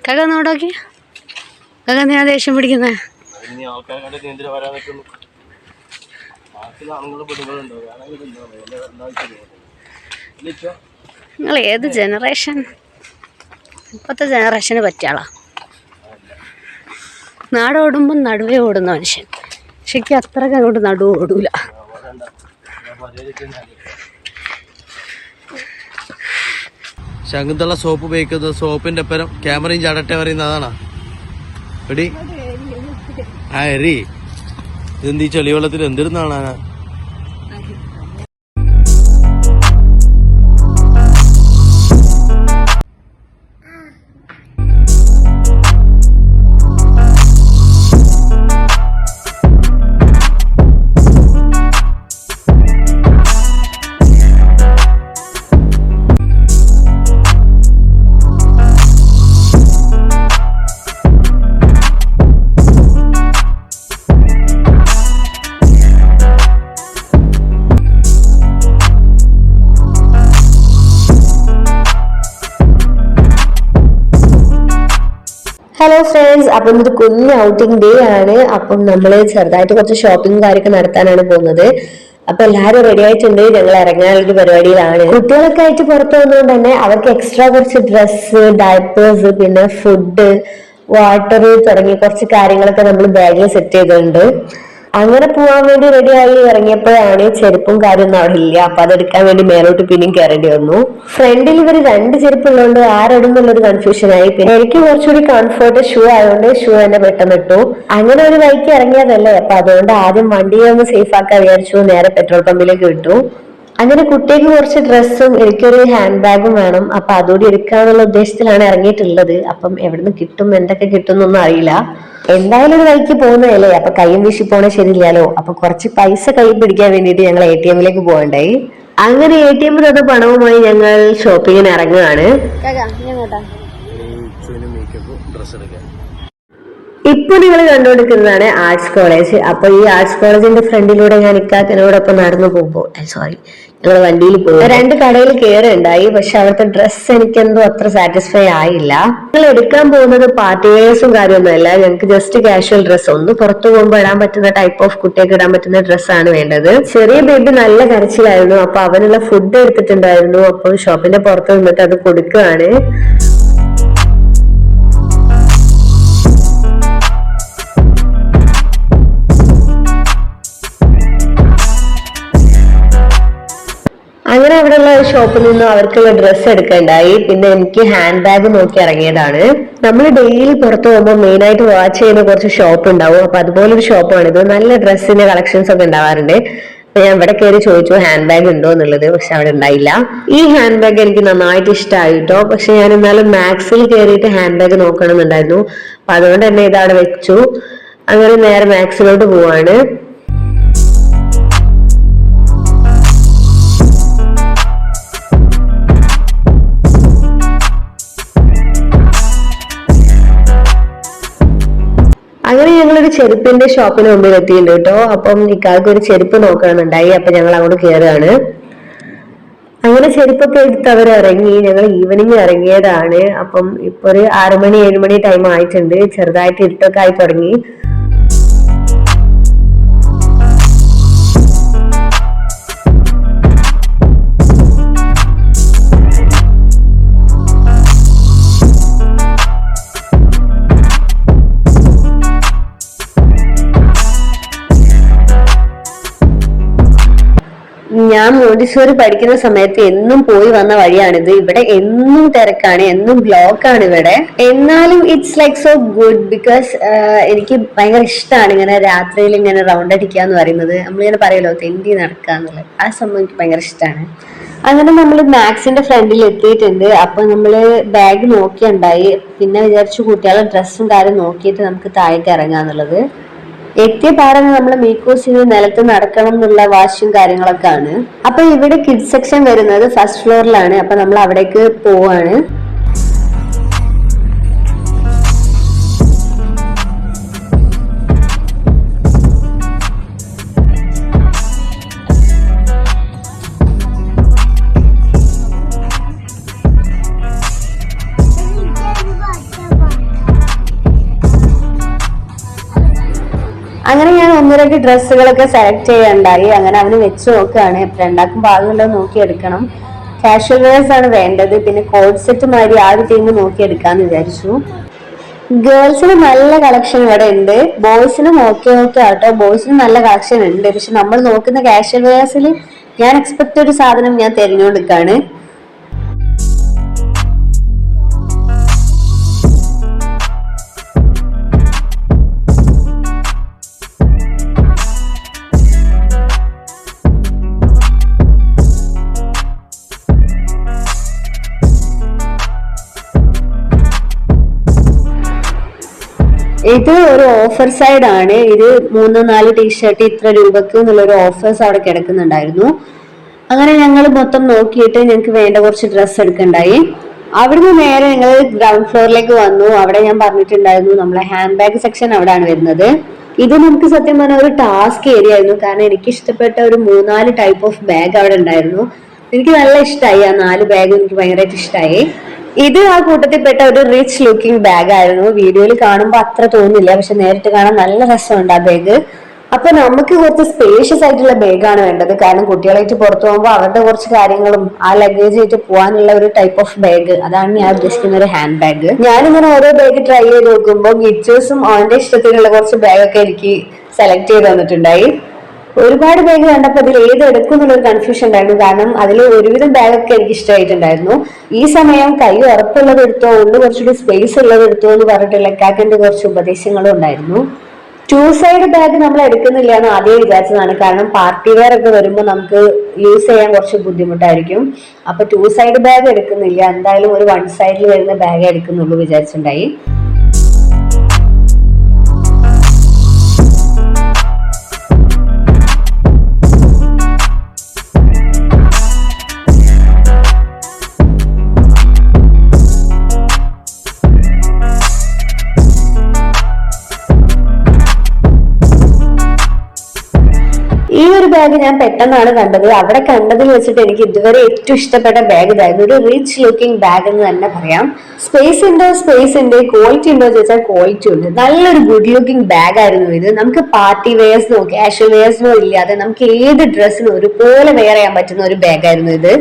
കക നോടോക്കി കക ഞാൻ ദേഷ്യം പിടിക്കുന്നേ. നിങ്ങൾ ഏത് ജനറേഷൻ? ഇപ്പോഴത്തെ ജനറേഷന് പറ്റിയാളാ. നാടോടുമ്പം നടുവേ ഓടുന്ന മനുഷ്യൻ. പക്ഷേക്ക് അത്രയ്ക്ക് അങ്ങോട്ട് നടുവ് ഓടൂല. ശകുന്തള സോപ്പ് ഉപയോഗിക്കുന്നത് സോപ്പിന്റെ ഒപ്പം ക്യാമറയും ചാടട്ടെ പറയുന്ന അതാണോ? എടി ആ എറി ഇതെന്ത് ഈ ചെളിവെള്ളത്തിൽ എന്തിരുന്നാണ്? ഹലോ ഫ്രണ്ട്സ്, അപ്പം ഇത് കുഞ്ഞ് ഔട്ടിംഗ് ഡേ ആണ്. അപ്പം നമ്മൾ ചെറുതായിട്ട് കുറച്ച് ഷോപ്പിംഗ് കാര്യമൊക്കെ നടത്താനാണ് പോകുന്നത്. അപ്പൊ എല്ലാവരും റെഡി ആയിട്ടുണ്ട്. ഞങ്ങൾ ഇറങ്ങാനുള്ള പരിപാടിയിലാണ്. കുട്ടികളൊക്കെ ആയിട്ട് പുറത്തു പോകുന്നതുകൊണ്ട് തന്നെ അവർക്ക് എക്സ്ട്രാ കുറച്ച് ഡ്രസ്സ്, ഡയപ്പേഴ്സ്, പിന്നെ ഫുഡ്, വാട്ടർ തുടങ്ങിയ കുറച്ച് കാര്യങ്ങളൊക്കെ നമ്മൾ ബാഗിൽ സെറ്റ് ചെയ്തിട്ടുണ്ട്. അങ്ങനെ പോവാൻ വേണ്ടി റെഡിയായി ഇറങ്ങിയപ്പോഴാണ് ചെരുപ്പും കാര്യമൊന്നും അവിടെ ഇല്ല. അപ്പൊ അതെടുക്കാൻ വേണ്ടി മേലോട്ട് പിന്നെയും കയറേണ്ടി വന്നു. ഫ്രണ്ടിൽ ഇവർ 2 ചെരുപ്പ് ഉള്ളതുകൊണ്ട് ആരെടുന്നുള്ളൊരു കൺഫ്യൂഷൻ ആയി. പിന്നെ എനിക്ക് കുറച്ചുകൂടി കംഫർട്ട് ഷൂ ആയതുകൊണ്ട് ഷൂ തന്നെ പെട്ടെന്ന് ഇട്ടു. അങ്ങനെ ഒരു വഴിക്ക് ഇറങ്ങിയതല്ലേ, അപ്പൊ അതുകൊണ്ട് ആദ്യം വണ്ടിയെ ഒന്ന് സേഫ് ആക്കാൻ വിചാരിച്ചു. നേരെ പെട്രോൾ പമ്പിലേക്ക് വിട്ടു. അങ്ങനെ കുട്ടിക്ക് കുറച്ച് ഡ്രസ്സും എനിക്കൊരു ഹാൻഡ് ബാഗും വേണം. അപ്പൊ അതുകൂടി എടുക്കാന്നുള്ള ഉദ്ദേശത്തിലാണ് ഇറങ്ങിയിട്ടുള്ളത്. അപ്പം എവിടുന്ന് കിട്ടും, എന്തൊക്കെ കിട്ടും എന്നൊന്നും അറിയില്ല. എന്തായാലും ഒരു വഴിക്ക് പോകുന്നതല്ലേ, അപ്പൊ കയ്യും വീശി പോണേ ശരിയില്ലല്ലോ. അപ്പൊ കുറച്ച് പൈസ കൈ പിടിക്കാൻ വേണ്ടിയിട്ട് ഞങ്ങൾ ATM-ലേക്ക് പോകണ്ടായി. അങ്ങനെ ATM തന്ന പണവുമായി ഞങ്ങൾ ഷോപ്പിങ്ങിന് ഇറങ്ങുകയാണ്. ഇപ്പൊ നിങ്ങൾ കണ്ടുകൊടുക്കുന്നതാണ് ആർട്സ് കോളേജ്. അപ്പൊ ഈ ആർട്സ് കോളേജിന്റെ ഫ്രണ്ടിലൂടെ ഞാൻ ഇക്കാക്കനോടൊപ്പം നടന്നു പോകുമ്പോൾ ഞങ്ങൾ വണ്ടിയിൽ പോയി 2 കടയിൽ കയറുണ്ടായി. പക്ഷെ അവിടുത്തെ ഡ്രസ്സ് എനിക്കെന്തോ അത്ര സാറ്റിസ്ഫൈ ആയില്ല. ഞങ്ങൾ എടുക്കാൻ പോകുന്നത് പാർട്ടി വെയേഴ്സും കാര്യമൊന്നുമല്ല. ഞങ്ങൾക്ക് ജസ്റ്റ് കാഷ്വൽ ഡ്രസ്സ്, ഒന്ന് പുറത്തു പോകുമ്പോൾ ഇടാൻ പറ്റുന്ന ടൈപ്പ് ഓഫ് കുട്ടിയൊക്കെ ഇടാൻ പറ്റുന്ന ഡ്രസ്സാണ് വേണ്ടത്. ചെറിയ ബേബി നല്ല കരച്ചിലായിരുന്നു. അപ്പൊ അവനുള്ള ഫുഡ് എടുത്തിട്ടുണ്ടായിരുന്നു. അപ്പോൾ ഷോപ്പിന്റെ പുറത്ത് നിന്നിട്ട് അത് കൊടുക്കുകയാണ്. അങ്ങനെ അവിടെയുള്ള ഒരു ഷോപ്പിൽ നിന്നും അവർക്കുള്ള ഡ്രസ്സ് എടുക്കണ്ടായി. പിന്നെ എനിക്ക് ഹാൻഡ് ബാഗ് നോക്കി ഇറങ്ങിയതാണ്. നമ്മൾ ഡെയിലി പുറത്തു പോകുമ്പോൾ മെയിൻ ആയിട്ട് വാച്ച് ചെയ്യുന്ന കുറച്ച് ഷോപ്പ് ഉണ്ടാവും. അപ്പൊ അതുപോലൊരു ഷോപ്പാണിത്. നല്ല ഡ്രസ്സിന്റെ കളക്ഷൻസ് ഒക്കെ ഉണ്ടാവാറുണ്ട്. അപ്പൊ ഞാൻ ഇവിടെ കയറി ചോദിച്ചു ഹാൻഡ് ബാഗ് ഉണ്ടോ എന്നുള്ളത്. പക്ഷെ അവിടെ ഉണ്ടായില്ല. ഈ ഹാൻഡ് ബാഗ് എനിക്ക് നന്നായിട്ട് ഇഷ്ടമായിട്ടോ. പക്ഷെ ഞാൻ എന്നാലും മാക്സിൽ കയറിയിട്ട് ഹാൻഡ് ബാഗ് നോക്കണമെന്നുണ്ടായിരുന്നു. അപ്പൊ അതുകൊണ്ട് തന്നെ ഇതവിടെ വെച്ചു. അങ്ങനെ നേരെ മാക്സിലോട്ട് പോവാണ്. അങ്ങനെ ഞങ്ങളൊരു ചെരുപ്പിന്റെ ഷോപ്പിന് മുമ്പിൽ എത്തിയിട്ടുണ്ട് കേട്ടോ. അപ്പം ഇക്കാൾക്ക് ഒരു ചെരുപ്പ് നോക്കണമെന്നുണ്ടായി. അപ്പൊ ഞങ്ങൾ അങ്ങോട്ട് കയറുകയാണ്. അങ്ങനെ ചെരുപ്പൊക്കെ എടുത്ത് അവർ ഇറങ്ങി. ഞങ്ങൾ ഈവനിങ് ഇറങ്ങിയതാണ്. അപ്പം ഇപ്പൊ ഒരു 6 മണി 7 മണി ടൈം ആയിട്ടുണ്ട്. ചെറുതായിട്ട് ഇരുട്ടൊക്കെ ആയി തുടങ്ങി. ഞാൻ മോണ്ടിസോറി പഠിക്കുന്ന സമയത്ത് എന്നും പോയി വന്ന വഴിയാണിത്. ഇവിടെ എന്നും തിരക്കാണ്, എന്നും ബ്ലോക്കാണ് ഇവിടെ. എന്നാലും it's like so good because എനിക്ക് ഭയങ്കര ഇഷ്ടമാണ് ഇങ്ങനെ രാത്രിയിൽ ഇങ്ങനെ റൗണ്ട് അടിക്കാന്ന് പറയുന്നത്. നമ്മളിങ്ങനെ പറയുമല്ലോ തെണ്ടി നടക്കാന്നുള്ളത്. ആ സംഭവം എനിക്ക് ഭയങ്കര ഇഷ്ടമാണ്. അങ്ങനെ നമ്മൾ മാക്സിന്റെ ഫ്രണ്ടിൽ എത്തിയിട്ടുണ്ട്. അപ്പൊ നമ്മള് ബാഗ് നോക്കിയുണ്ടായി. പിന്നെ വിചാരിച്ചു കുട്ടികളുടെ ഡ്രസ്സും കാര്യം നോക്കിയിട്ട് നമുക്ക് താഴേക്ക് ഇറങ്ങാന്നുള്ളത്. എത്തിയ പാടന്ന് നമ്മള് മീക്കോസിന് നിലത്ത് നടക്കണം എന്നുള്ള വാശിയും കാര്യങ്ങളൊക്കെ ആണ്. അപ്പൊ ഇവിടെ കിഡ്സ് സെക്ഷൻ വരുന്നത് ഫസ്റ്റ് ഫ്ലോറിലാണ്. അപ്പൊ നമ്മൾ അവിടേക്ക് പോവാണ്. അങ്ങനെ ഞാൻ 1-2 ഡ്രസ്സുകളൊക്കെ സെലക്ട് ചെയ്യാനുണ്ടായി. അങ്ങനെ അവന് വെച്ച് നോക്കുകയാണ്. രണ്ടാക്കും പാകമുണ്ടോ നോക്കി എടുക്കണം. കാഷ്വൽ വെയർസ് ആണ് വേണ്ടത്. പിന്നെ കോഡ് സെറ്റ് മാതിരി ആ ഒരു ടീം നോക്കി എടുക്കാന്ന് വിചാരിച്ചു. ഗേൾസിന് നല്ല കളക്ഷൻ ഇവിടെ ഉണ്ട്. ബോയ്സിനും ഓക്കെ ആട്ടോ. ബോയ്സിനും നല്ല കളക്ഷൻ ഉണ്ട്. പക്ഷെ നമ്മൾ നോക്കുന്ന കാഷ്വൽ വെയർസിൽ ഞാൻ എക്സ്പെക്ട് ഒരു സാധനം ഞാൻ തിരഞ്ഞുകൊടുക്കാണ്. ഇത് ഒരു ഓഫർ സൈഡ് ആണ്. ഇത് 3-4 ടീഷർട്ട് ഇത്ര രൂപക്ക് എന്നുള്ളൊരു ഓഫേഴ്സ് അവിടെ കിടക്കുന്നുണ്ടായിരുന്നു. അങ്ങനെ ഞങ്ങൾ മൊത്തം നോക്കിയിട്ട് ഞങ്ങൾക്ക് വേണ്ട കുറച്ച് ഡ്രസ്സ് എടുക്കണ്ടായി. അവിടുന്ന് നേരെ ഞങ്ങൾ ഗ്രൗണ്ട് ഫ്ലോറിലേക്ക് വന്നു. അവിടെ ഞാൻ പറഞ്ഞിട്ടുണ്ടായിരുന്നു നമ്മളെ ഹാൻഡ് ബാഗ് സെക്ഷൻ അവിടെയാണ് വരുന്നത്. ഇത് നമുക്ക് സത്യം പറഞ്ഞ ഒരു ടാസ്ക് ഏരിയ ആയിരുന്നു. കാരണം എനിക്ക് ഇഷ്ടപ്പെട്ട ഒരു 3-4 ടൈപ്പ് ഓഫ് ബാഗ് അവിടെ ഉണ്ടായിരുന്നു. എനിക്ക് നല്ല ഇഷ്ടമായി. ആ 4 ബാഗും എനിക്ക് ഭയങ്കരമായിട്ട് ഇഷ്ടമായി. ഇത് ആ കൂട്ടത്തിൽപ്പെട്ട ഒരു റിച്ച് ലുക്കിംഗ് ബാഗ് ആയിരുന്നു. വീഡിയോയിൽ കാണുമ്പോൾ അത്ര തോന്നില്ല, പക്ഷെ നേരിട്ട് കാണാൻ നല്ല രസമുണ്ട് ആ ബാഗ്. അപ്പൊ നമുക്ക് കുറച്ച് സ്പേഷ്യസ് ആയിട്ടുള്ള ബാഗാണ് വേണ്ടത്. കാരണം കുട്ടികളായിട്ട് പുറത്തു പോകുമ്പോൾ അവരുടെ കുറച്ച് കാര്യങ്ങളും ആ ലഗേജ് ആയിട്ട് പോകാനുള്ള ഒരു ടൈപ്പ് ഓഫ് ബാഗ്, അതാണ് ഞാൻ ഉദ്ദേശിക്കുന്ന ഒരു ഹാൻഡ് ബാഗ്. ഞാനിങ്ങനെ ഓരോ ബാഗ് ട്രൈ ചെയ്ത് നോക്കുമ്പോൾ ഗിച്ചേഴ്സും അവന്റെ ഇഷ്ടത്തിലുള്ള കുറച്ച് ബാഗൊക്കെ എനിക്ക് സെലക്ട് ചെയ്ത് തന്നിട്ടുണ്ടായി. ഒരുപാട് ബാഗ് കണ്ടപ്പോൾ അതിൽ ഏത് എടുക്കും എന്നുള്ളൊരു കൺഫ്യൂഷൻ ഉണ്ടായിരുന്നു. കാരണം അതിൽ ഒരുവിധം ബാഗൊക്കെ എനിക്ക് ഇഷ്ടമായിട്ടുണ്ടായിരുന്നു. ഈ സമയം കൈ ഉറപ്പുള്ളത് എടുത്തോ, ഉള്ളു കുറച്ചുകൂടി സ്പേസ് ഉള്ളത് എടുത്തോ എന്ന് പറഞ്ഞിട്ടുള്ള കാക്കന്റെ കുറച്ച് ഉപദേശങ്ങളും ഉണ്ടായിരുന്നു. 2 സൈഡ് ബാഗ് നമ്മൾ എടുക്കുന്നില്ല എന്ന് ആദ്യം വിചാരിച്ചതാണ്. കാരണം പാർട്ടി വെയർ ഒക്കെ വരുമ്പോൾ നമുക്ക് യൂസ് ചെയ്യാൻ കുറച്ച് ബുദ്ധിമുട്ടായിരിക്കും. അപ്പൊ 2 സൈഡ് ബാഗ് എടുക്കുന്നില്ല, എന്തായാലും ഒരു 1 സൈഡിൽ വരുന്ന ബാഗ് എടുക്കുന്നുള്ളൂ വിചാരിച്ചിട്ടുണ്ടായി. ഈ ഒരു ബാഗ് ഞാൻ പെട്ടെന്നാണ് കണ്ടത്. അവിടെ കണ്ടതിൽ വെച്ചിട്ട് എനിക്ക് ഇതുവരെ ഏറ്റവും ഇഷ്ടപ്പെട്ട ബാഗ് ഇതായിരുന്നു. ഒരു റിച്ച് ലുക്കിംഗ് ബാഗ് എന്ന് തന്നെ പറയാം. സ്പേസ് ഉണ്ടോ, ക്വാളിറ്റി ഉണ്ടോ ചോദിച്ചാൽ ക്വാളിറ്റി ഉണ്ട്. നല്ലൊരു ഗുഡ് ലുക്കിംഗ് ബാഗ് ആയിരുന്നു ഇത്. നമുക്ക് പാർട്ടി വെയർസിനോ കാഷ്വൽ വെയർസിനോ ഇല്ലാതെ നമുക്ക് ഏത് ഡ്രസ്സിനും ഒരുപോലെ വെയർ ചെയ്യാൻ പറ്റുന്ന ഒരു ബാഗ് ആയിരുന്നു ഇത്.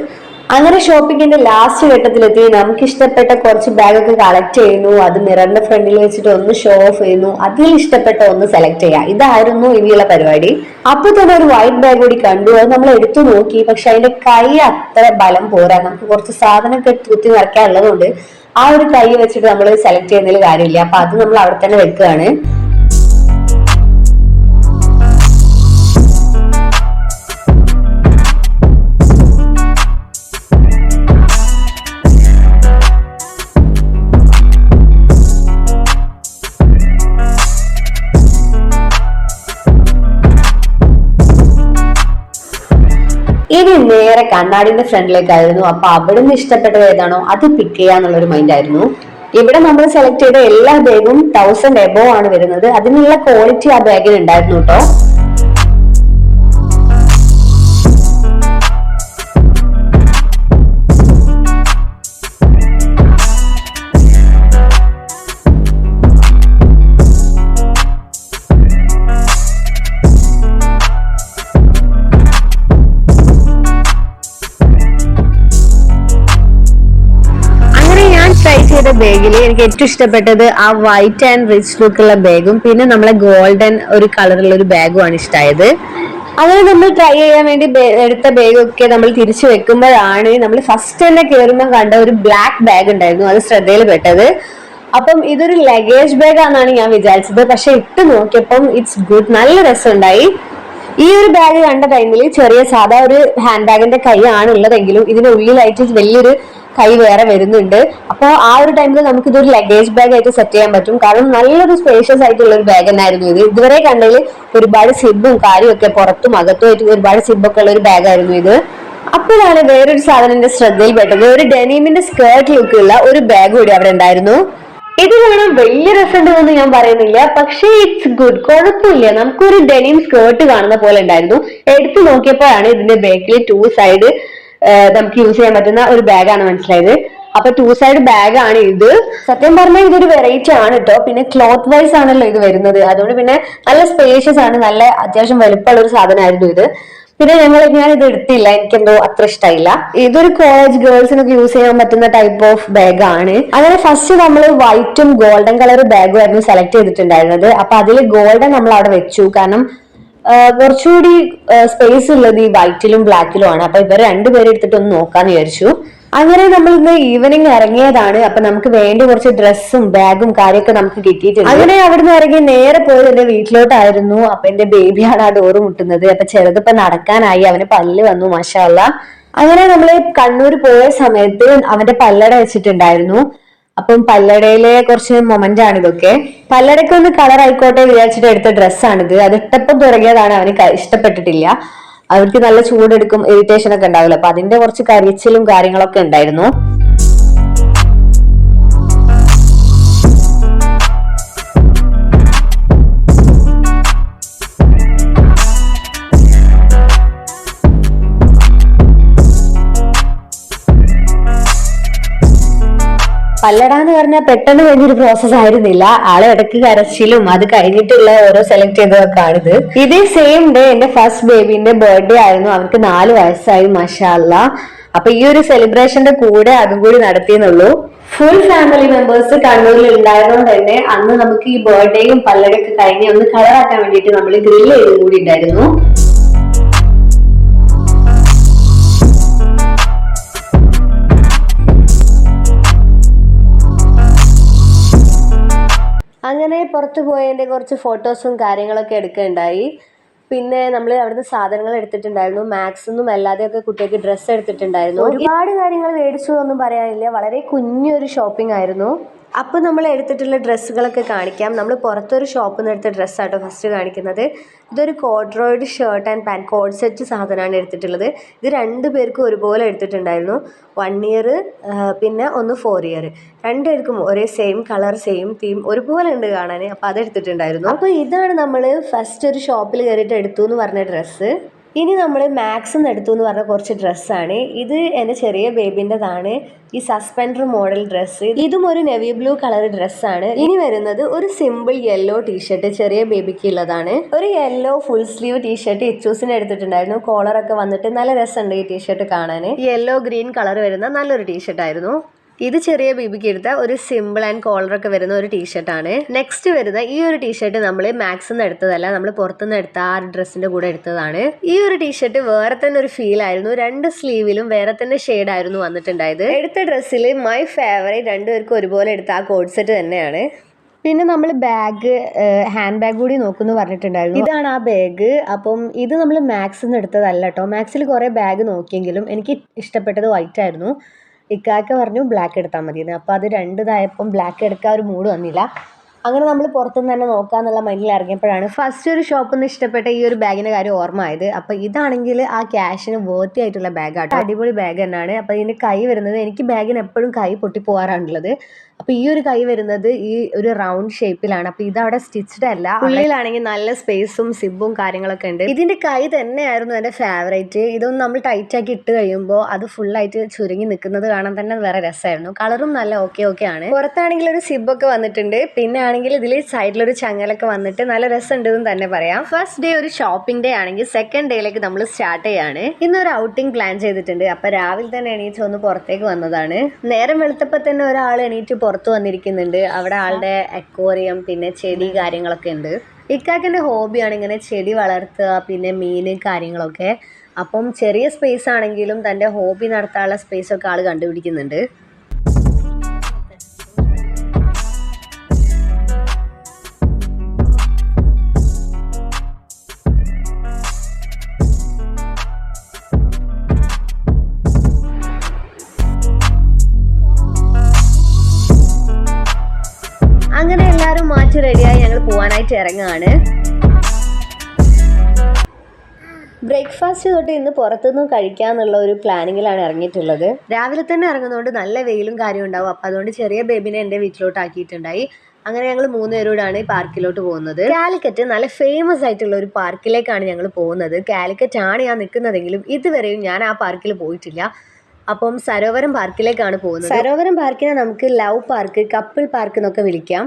അങ്ങനെ ഷോപ്പിങ്ങിന്റെ ലാസ്റ്റ് ഘട്ടത്തിലെത്തി. നമുക്ക് ഇഷ്ടപ്പെട്ട കുറച്ച് ബാഗൊക്കെ കളക്ട് ചെയ്യുന്നു. അത് മിററിന്റെ ഫ്രണ്ടിൽ വെച്ചിട്ട് ഒന്ന് ഷോ ഓഫ് ചെയ്യുന്നു. അതിൽ ഇഷ്ടപ്പെട്ട ഒന്ന് സെലക്ട് ചെയ്യാം, ഇതായിരുന്നു ഇനിയുള്ള പരിപാടി. അപ്പൊ തന്നെ ഒരു വൈറ്റ് ബാഗ് കൂടി കണ്ടു. അത് നമ്മൾ എടുത്തു നോക്കി. പക്ഷെ അതിന്റെ കൈ അത്ര ബലം പോരാ. നമുക്ക് കുറച്ച് സാധനമൊക്കെ കുത്തി നിറയ്ക്കാനുള്ളതുകൊണ്ട് ആ ഒരു കൈ വെച്ചിട്ട് നമ്മൾ സെലക്ട് ചെയ്യുന്നതിൽ കാര്യമില്ല. അപ്പൊ അത് നമ്മൾ അവിടെ തന്നെ വെക്കുകയാണ്. ഇനി നേരെ കണ്ണാടിന്റെ ഫ്രണ്ടിലേക്കായിരുന്നു. അപ്പൊ അവിടുന്ന് ഇഷ്ടപ്പെട്ടത് ഏതാണോ അത് പിക്ക് ചെയ്യാന്നുള്ളൊരു മൈൻഡ് ആയിരുന്നു. ഇവിടെ നമ്മൾ സെലക്ട് ചെയ്ത എല്ലാ ബാഗും 1000 എബോ ആണ് വരുന്നത്. അതിനുള്ള ക്വാളിറ്റി ആ ബാഗിന് ഉണ്ടായിരുന്നു കേട്ടോ. ബാഗില് എനിക്ക് ഏറ്റവും ഇഷ്ടപ്പെട്ടത് ആ വൈറ്റ് ആൻഡ് റിച്ച് ലുക്കുള്ള ബാഗും പിന്നെ നമ്മളെ ഗോൾഡൻ ഒരു കളറുള്ള ഒരു ബാഗുമാണ് ഇഷ്ടമായത്. അങ്ങനെ നമ്മൾ ട്രൈ ചെയ്യാൻ വേണ്ടി എടുത്ത ബാഗൊക്കെ നമ്മൾ തിരിച്ചു വെക്കുമ്പോഴാണ് നമ്മൾ ഫസ്റ്റ് തന്നെ കയറുമ്പോൾ കണ്ട ഒരു ബ്ലാക്ക് ബാഗ് ഉണ്ടായിരുന്നു. അത് ശ്രദ്ധയിൽ പെട്ടത്. അപ്പം ഇതൊരു ലഗേജ് ബാഗ് ആണെന്നാണ് ഞാൻ വിചാരിച്ചത്. പക്ഷെ ഇട്ട് നോക്കിയപ്പം ഇറ്റ്സ് ഗുഡ്, നല്ല രസമുണ്ടായി. ഈ ഒരു ബാഗ് കണ്ട ടൈമിൽ ചെറിയ സാധാ ഒരു ഹാൻഡ് ബാഗിന്റെ കൈ ആണ് ഉള്ളതെങ്കിലും ഇതിന്റെ ഉള്ളിലായിട്ട് വലിയൊരു കൈ വേറെ വരുന്നുണ്ട്. അപ്പൊ ആ ഒരു ടൈമിൽ നമുക്ക് ഇതൊരു ലഗേജ് ബാഗ് ആയിട്ട് സെറ്റ് ചെയ്യാൻ പറ്റും. കാരണം നല്ലൊരു സ്പേഷ്യസ് ആയിട്ടുള്ള ഒരു ബാഗ് തന്നെയായിരുന്നു ഇത്. ഇതുവരെ കണ്ടതിൽ ഒരുപാട് സിബും കാര്യമൊക്കെ പുറത്തും അകത്തുമായിട്ട് ഒരുപാട് സിബൊക്കെ ഉള്ള ഒരു ബാഗ് ആയിരുന്നു ഇത്. അപ്പോഴാണ് വേറൊരു സാധനം എന്റെ ശ്രദ്ധയിൽപ്പെട്ടത്. ഒരു ഡെനിമിന്റെ സ്കേർട്ട് ലുക്കുള്ള ഒരു ബാഗ് കൂടി അവിടെ ഉണ്ടായിരുന്നു. ഇത് കാണാൻ വലിയ രസമുണ്ടെന്ന് ഞാൻ പറയുന്നില്ല, പക്ഷേ ഇറ്റ്സ് ഗുഡ്, കുഴപ്പമില്ല. നമുക്കൊരു ഡെനിം സ്കേർട്ട് കാണുന്ന പോലെ ഉണ്ടായിരുന്നു. എടുത്തു നോക്കിയപ്പോഴാണ് ഇതിന്റെ ബാക്കിൽ 2 സൈഡ് നമുക്ക് യൂസ് ചെയ്യാൻ പറ്റുന്ന ഒരു ബാഗാണ് മനസ്സിലായത്. അപ്പൊ 2 സൈഡ് ബാഗ് ആണ് ഇത്. സത്യം പറഞ്ഞാൽ ഇതൊരു വെറൈറ്റി ആണ് കേട്ടോ. പിന്നെ ക്ലോത്ത് വൈസ് ആണല്ലോ ഇത് വരുന്നത്, അതുകൊണ്ട് പിന്നെ നല്ല സ്പേഷ്യസ് ആണ്, നല്ല അത്യാവശ്യം വലുപ്പമുള്ള ഒരു സാധനമായിരുന്നു ഇത്. പിന്നെ ഞാൻ ഇത് എടുത്തില്ല, എനിക്കെന്തോ അത്ര ഇഷ്ടമായില്ല. ഇതൊരു കോളേജ് ഗേൾസിനൊക്കെ യൂസ് ചെയ്യാൻ പറ്റുന്ന ടൈപ്പ് ഓഫ് ബാഗ് ആണ്. അങ്ങനെ ഫസ്റ്റ് നമ്മൾ വൈറ്റും ഗോൾഡൻ കളർ ബാഗും ആയിരുന്നു സെലക്ട് ചെയ്തിട്ടുണ്ടായിരുന്നത്. അപ്പൊ അതിൽ ഗോൾഡൻ നമ്മൾ അവിടെ വെച്ചു, കാരണം കുറച്ചുകൂടി സ്പേസ് ഉള്ളത് ഈ വൈറ്റിലും ബ്ലാക്കിലും ആണ്. അപ്പൊ ഇവർ രണ്ടുപേരും എടുത്തിട്ട് ഒന്ന് നോക്കാന്ന് വിചാരിച്ചു. അങ്ങനെ നമ്മൾ ഇന്ന് ഈവനിങ് ഇറങ്ങിയതാണ്. അപ്പൊ നമുക്ക് വേണ്ടി കുറച്ച് ഡ്രസ്സും ബാഗും കാര്യമൊക്കെ നമുക്ക് കിട്ടിയിട്ടുണ്ട്. അങ്ങനെ അവിടുന്ന് ഇറങ്ങി നേരെ പോയത് എന്റെ വീട്ടിലോട്ടായിരുന്നു. അപ്പൊ എന്റെ ബേബിയാണ് ആ ഡോറ് മുട്ടുന്നത്. അപ്പൊ ചെറുതിപ്പോ നടക്കാനായി, അവന് പല്ല് വന്നു മാഷാ അല്ലാഹ്. അങ്ങനെ നമ്മള് കണ്ണൂർ പോയ സമയത്ത് അവന്റെ പല്ലട വെച്ചിട്ടുണ്ടായിരുന്നു. അപ്പം പല്ലടയിലെ കുറച്ച് മൊമെന്റ് ആണ് ഇതൊക്കെ. പല്ലടയ്ക്ക് ഒന്ന് കളർ ആയിക്കോട്ടെ വിചാരിച്ചിട്ട് എടുത്ത ഡ്രസ്സാണിത്. അത് ഇട്ടപ്പം തുടങ്ങിയതാണ്, അവന് ഇഷ്ടപ്പെട്ടിട്ടില്ല. അവർക്ക് നല്ല ചൂടെടുക്കും, ഇറിറ്റേഷൻ ഒക്കെ ഉണ്ടാവില്ല. അപ്പൊ അതിന്റെ കുറച്ച് കരിച്ചിലും കാര്യങ്ങളൊക്കെ ഉണ്ടായിരുന്നു. പല്ലട എന്ന് പറഞ്ഞാൽ പെട്ടെന്ന് കഴിഞ്ഞൊരു പ്രോസസ് ആയിരുന്നില്ല. ആളെ ഇടയ്ക്ക് കരച്ചിലും അത് കഴിഞ്ഞിട്ടുള്ള ഓരോ സെലക്ട് ചെയ്തതൊക്കെ ആണിത്. ഇതേ സെയിം ഡേ എന്റെ ഫസ്റ്റ് ബേബിന്റെ ബർത്ത്ഡേ ആയിരുന്നു. അവർക്ക് 4 വയസ്സായി മാഷാ അല്ലാഹ്. അപ്പൊ ഈ ഒരു സെലിബ്രേഷന്റെ കൂടെ അതും കൂടി നടത്തിയെന്നുള്ളൂ. ഫുൾ ഫാമിലി മെമ്പേഴ്സ് കണ്ണൂരിൽ ഉണ്ടായതുകൊണ്ട് തന്നെ അന്ന് നമുക്ക് ഈ ബർത്ത്ഡേയും പല്ലടയൊക്കെ കഴിഞ്ഞ് ഒന്ന് കളറാക്കാൻ വേണ്ടിയിട്ട് നമ്മൾ ഗ്രില്ല് ചെയ്തും കൂടി ഉണ്ടായിരുന്നു. അങ്ങനെ പുറത്തു പോയതിന്റെ കുറച്ച് ഫോട്ടോസും കാര്യങ്ങളൊക്കെ എടുക്കുകയുണ്ടായി. പിന്നെ നമ്മൾ അവിടുന്ന് സാധനങ്ങൾ എടുത്തിട്ടുണ്ടായിരുന്നു. മാക്സിന്നും അല്ലാതെയൊക്കെ കുട്ടികൾക്ക് ഡ്രസ്സ് എടുത്തിട്ടുണ്ടായിരുന്നു. ഒരുപാട് കാര്യങ്ങൾ മേടിച്ചു എന്നൊന്നും പറയാനില്ല, വളരെ കുഞ്ഞൊരു ഷോപ്പിംഗ് ആയിരുന്നു. അപ്പൊ നമ്മൾ എടുത്തിട്ടുള്ള ഡ്രസ്സുകളൊക്കെ കാണിക്കാം. നമ്മൾ പുറത്തൊരു ഷോപ്പിൽ നിന്ന് എടുത്ത ഡ്രസ്സാട്ടോ ഫസ്റ്റ് കാണിക്കുന്നത്. ഇതൊരു corduroy shirt and pant co-ord set സാധനമാണ് എടുത്തിട്ടുള്ളത്. ഇത് 2 പേർക്കും ഒരുപോലെ എടുത്തിട്ടുണ്ടായിരുന്നു. 1 ഇയർ പിന്നെ ഒന്ന് 4 ഇയർ. 2 പേർക്കും ഒരേ സെയിം കളർ സെയിം തീം ഒരുപോലെ ഉണ്ട് കാണാൻ. അപ്പൊ അത് എടുത്തിട്ടുണ്ടായിരുന്നു. അപ്പൊ ഇതാണ് നമ്മൾ ഫസ്റ്റ് ഒരു ഷോപ്പിൽ കയറിയിട്ട് എടുത്തു എന്ന് പറഞ്ഞ ഡ്രസ്സ്. ഇനി നമ്മൾ മാക്സിന്ന് എടുത്തു എന്ന് പറഞ്ഞ കുറച്ച് ഡ്രസ്സാണ്. ഇത് എൻ്റെ ചെറിയ ബേബിൻ്റെതാണ്, ഈ സസ്പെൻഡർ മോഡൽ ഡ്രസ്സ്. ഇതും ഒരു നെവി ബ്ലൂ കളർ ഡ്രസ്സാണ്. ഇനി വരുന്നത് ഒരു സിമ്പിൾ യെല്ലോ ടീഷർട്ട്, ചെറിയ ബേബിക്ക് ഉള്ളതാണ്. ഒരു യെല്ലോ ഫുൾ സ്ലീവ് ടീഷർട്ട് ഇച്ചൂസിന് എടുത്തിട്ടുണ്ടായിരുന്നു. കോളറൊക്കെ വന്നിട്ട് നല്ല രസമുണ്ട് ഈ ടീഷർട്ട് കാണാൻ. യെല്ലോ ഗ്രീൻ കളർ വരുന്ന നല്ലൊരു ടീഷർട്ട് ആയിരുന്നു. ഇത് ചെറിയ ബേബിക്ക് എടുത്ത ഒരു സിമ്പിൾ ആൻഡ് കോളറൊക്കെ വരുന്ന ഒരു ടീഷർട്ടാണ്. നെക്സ്റ്റ് വരുന്ന ഈ ഒരു ടീഷർട്ട് നമ്മൾ മാക്സിന്ന് എടുത്തതല്ല, നമ്മൾ പുറത്തുനിന്ന് എടുത്ത ആ ഡ്രസ്സിന്റെ കൂടെ എടുത്തതാണ്. ഈ ഒരു ടീഷർട്ട് വേറെ തന്നെ ഒരു ഫീൽ ആയിരുന്നു. 2 സ്ലീവിലും വേറെ തന്നെ ഷെയ്ഡ് ആയിരുന്നു വന്നിട്ടുണ്ടായത്. എടുത്ത ഡ്രസ്സിൽ മൈ ഫേവറേറ്റ് 2 പേർക്കും ഒരുപോലെ എടുത്ത ആ കോഡ് സെറ്റ് തന്നെയാണ്. പിന്നെ നമ്മൾ ബാഗ്, ഹാൻഡ് ബാഗ് കൂടി നോക്കുന്നു പറഞ്ഞിട്ടുണ്ടായിരുന്നു. ഇതാണ് ആ ബാഗ്. അപ്പം ഇത് നമ്മൾ മാക്സിന്ന് എടുത്തതല്ല കേട്ടോ. മാക്സിൽ കുറെ ബാഗ് നോക്കിയെങ്കിലും എനിക്ക് ഇഷ്ടപ്പെട്ടത് വൈറ്റ് ആയിരുന്നു. ഇക്കാക്ക പറഞ്ഞു ബ്ലാക്ക് എടുത്താൽ മതിയെന്ന്. അപ്പോൾ അത് 2 ഇതായപ്പം ബ്ലാക്ക് എടുക്കാൻ ഒരു മൂഡ് വന്നില്ല. അങ്ങനെ നമ്മൾ പുറത്തുനിന്ന് തന്നെ നോക്കാന്നുള്ള മൈൻഡിൽ ഇറങ്ങിയപ്പോഴാണ് ഫസ്റ്റ് ഒരു ഷോപ്പിൽ നിന്ന് ഇഷ്ടപ്പെട്ട ഈ ഒരു ബാഗിന്റെ കാര്യം ഓർമ്മ ആയത്. അപ്പൊ ഇതാണെങ്കിൽ ആ ക്യാഷിന് വേർത്തി ആയിട്ടുള്ള ബാഗാട്ടോ. അടിപൊളി ബാഗ് തന്നെയാണ്. അപ്പൊ ഇതിന്റെ കൈ വരുന്നത്, എനിക്ക് ബാഗിന് എപ്പോഴും കൈ പൊട്ടി പോകാറാണുള്ളത്. അപ്പൊ ഈ ഒരു കൈ വരുന്നത് ഈ ഒരു റൗണ്ട് ഷേപ്പിലാണ്. അപ്പൊ ഇതവിടെ സ്റ്റിച്ച്ഡ് അല്ല. ഉള്ളിലാണെങ്കിൽ നല്ല സ്പേസും സിബും കാര്യങ്ങളൊക്കെ ഉണ്ട്. ഇതിന്റെ കൈ തന്നെയായിരുന്നു എന്റെ ഫേവറേറ്റ്. ഇതൊന്നും നമ്മൾ ടൈറ്റ് ആക്കി ഇട്ട് കഴിയുമ്പോൾ അത് ഫുള്ളായിട്ട് ചുരുങ്ങി നിൽക്കുന്നത് കാണാൻ തന്നെ വേറെ രസമായിരുന്നു. കളറും നല്ല ഓക്കെ ആണ്. പുറത്താണെങ്കിൽ ഒരു സിബൊക്കെ വന്നിട്ടുണ്ട്. പിന്നെ ആണെങ്കിൽ ഇതിൽ സൈഡിലൊരു ചങ്ങലൊക്കെ വന്നിട്ട് നല്ല രസമുണ്ട് എന്ന് തന്നെ പറയാം. ഫസ്റ്റ് ഡേ ഒരു ഷോപ്പിംഗ് ഡേ ആണെങ്കിൽ സെക്കൻഡ് ഡേയിലേക്ക് നമ്മൾ സ്റ്റാർട്ട് ചെയ്യാണ്. ഇന്നൊരു ഔട്ടിംഗ് പ്ലാൻ ചെയ്തിട്ടുണ്ട്. അപ്പൊ രാവിലെ തന്നെ എണീറ്റ് ഒന്ന് പുറത്തേക്ക് വന്നതാണ്. നേരം വെളുത്തപ്പോൾ തന്നെ ഒരാൾ എണീറ്റ് പുറത്ത് വന്നിരിക്കുന്നുണ്ട്. അവിടെ ആളുടെ അക്വേറിയം പിന്നെ ചെടി കാര്യങ്ങളൊക്കെ ഉണ്ട്. ഇക്കാക്കിന്റെ ഹോബിയാണ് ഇങ്ങനെ ചെടി വളർത്തുക, പിന്നെ മീന് കാര്യങ്ങളൊക്കെ. അപ്പം ചെറിയ സ്പേസ് ആണെങ്കിലും തൻ്റെ ഹോബി നടത്താനുള്ള സ്പേസ് ഒക്കെ ആൾ കണ്ടുപിടിക്കുന്നുണ്ട്. അങ്ങനെ എല്ലാവരും മാറ്റി റെഡിയായി ഞങ്ങൾ പോകാനായിട്ട് ഇറങ്ങുകയാണ്. ബ്രേക്ക്ഫാസ്റ്റ് തൊട്ട് ഇന്ന് പുറത്തുനിന്ന് കഴിക്കാന്നുള്ള ഒരു പ്ലാനിങ്ങിലാണ് ഇറങ്ങിയിട്ടുള്ളത്. രാവിലെ തന്നെ ഇറങ്ങുന്നതുകൊണ്ട് നല്ല വെയിലും കാര്യം ഉണ്ടാവും. അപ്പം അതുകൊണ്ട് ചെറിയ ബേബിനെ എൻ്റെ വീട്ടിലോട്ട് ആക്കിയിട്ടുണ്ടായി. അങ്ങനെ ഞങ്ങൾ 3 പേരോടാണ് ഈ പാർക്കിലോട്ട് പോകുന്നത്. കാലിക്കറ്റ് നല്ല ഫേമസ് ആയിട്ടുള്ള ഒരു പാർക്കിലേക്കാണ് ഞങ്ങൾ പോകുന്നത്. കാലിക്കറ്റ് ആണ് ഞാൻ നിൽക്കുന്നതെങ്കിലും ഇതുവരെയും ഞാൻ ആ പാർക്കിൽ പോയിട്ടില്ല. അപ്പം സരോവരം പാർക്കിലേക്കാണ് പോകുന്നത്. സരോവരം പാർക്കിനെ നമുക്ക് ലവ് പാർക്ക്, കപ്പിൾ പാർക്ക് എന്നൊക്കെ വിളിക്കാം.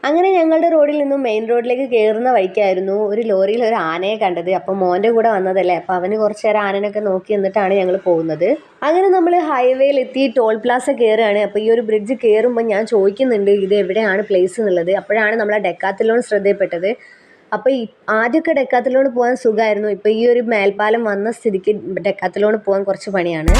അങ്ങനെ ഞങ്ങളുടെ റോഡിൽ നിന്നും മെയിൻ റോഡിലേക്ക് കയറുന്ന വഴിക്കായിരുന്നു ഒരു ലോറിയിൽ ഒരു ആനയെ കണ്ടത്. അപ്പം മോൻ്റെ കൂടെ വന്നതല്ലേ, അപ്പം അവന് കുറച്ച് നേരം ആനനൊക്കെ നോക്കി എന്നിട്ടാണ് ഞങ്ങൾ പോകുന്നത്. അങ്ങനെ നമ്മൾ ഹൈവേയിൽ എത്തി ടോൾ പ്ലാസ കയറുകയാണ്. അപ്പോൾ ഈ ഒരു ബ്രിഡ്ജ് കയറുമ്പോൾ ഞാൻ ചോദിക്കുന്നുണ്ട് ഇത് എവിടെയാണ് പ്ലേസ് എന്നുള്ളത്. അപ്പോഴാണ് നമ്മളെ ഡെക്കാത്തലോൺ ശ്രദ്ധയിൽപ്പെട്ടത്. അപ്പോൾ ആദ്യമൊക്കെ ഡെക്കാത്തലോൺ പോകാൻ സുഖമായിരുന്നു. ഇപ്പോൾ ഈ ഒരു മേൽപ്പാലം വന്ന സ്ഥിതിക്ക് ഡെക്കാത്തലോൺ പോകാൻ കുറച്ച് പണിയാണ്.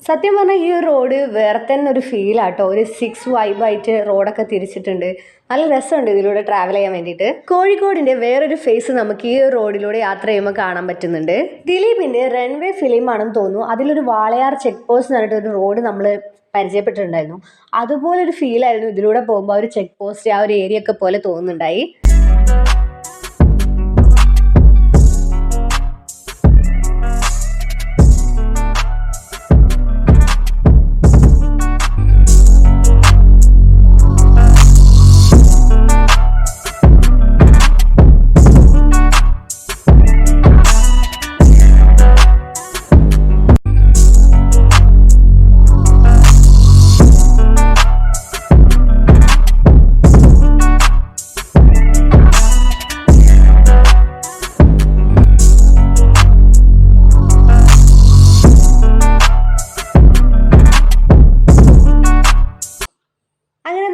സത്യം പറഞ്ഞാൽ ഈ ഒരു റോഡ് വേറെ തന്നെ ഒരു ഫീലാട്ടോ. ഒരു 6 വൈബായിട്ട് റോഡൊക്കെ തിരിച്ചിട്ടുണ്ട്. നല്ല രസമുണ്ട് ഇതിലൂടെ ട്രാവൽ ചെയ്യാൻ വേണ്ടിയിട്ട്. കോഴിക്കോടിൻ്റെ വേറൊരു ഫേസ് നമുക്ക് ഈ റോഡിലൂടെ യാത്ര ചെയ്യുമ്പോൾ കാണാൻ പറ്റുന്നുണ്ട്. ദിലീപിൻ്റെ റൺവേ ഫിലിമാണെന്ന് തോന്നുന്നു. അതിലൊരു വാളയാർ ചെക്ക് പോസ്റ്റ് എന്ന് പറഞ്ഞിട്ട് ഒരു റോഡ് നമ്മൾ പരിചയപ്പെട്ടിട്ടുണ്ടായിരുന്നു. അതുപോലൊരു ഫീലായിരുന്നു ഇതിലൂടെ പോകുമ്പോൾ. ആ ഒരു ചെക്ക് പോസ്റ്റ്, ആ ഒരു ഏരിയ ഒക്കെ പോലെ തോന്നുന്നുണ്ടായി.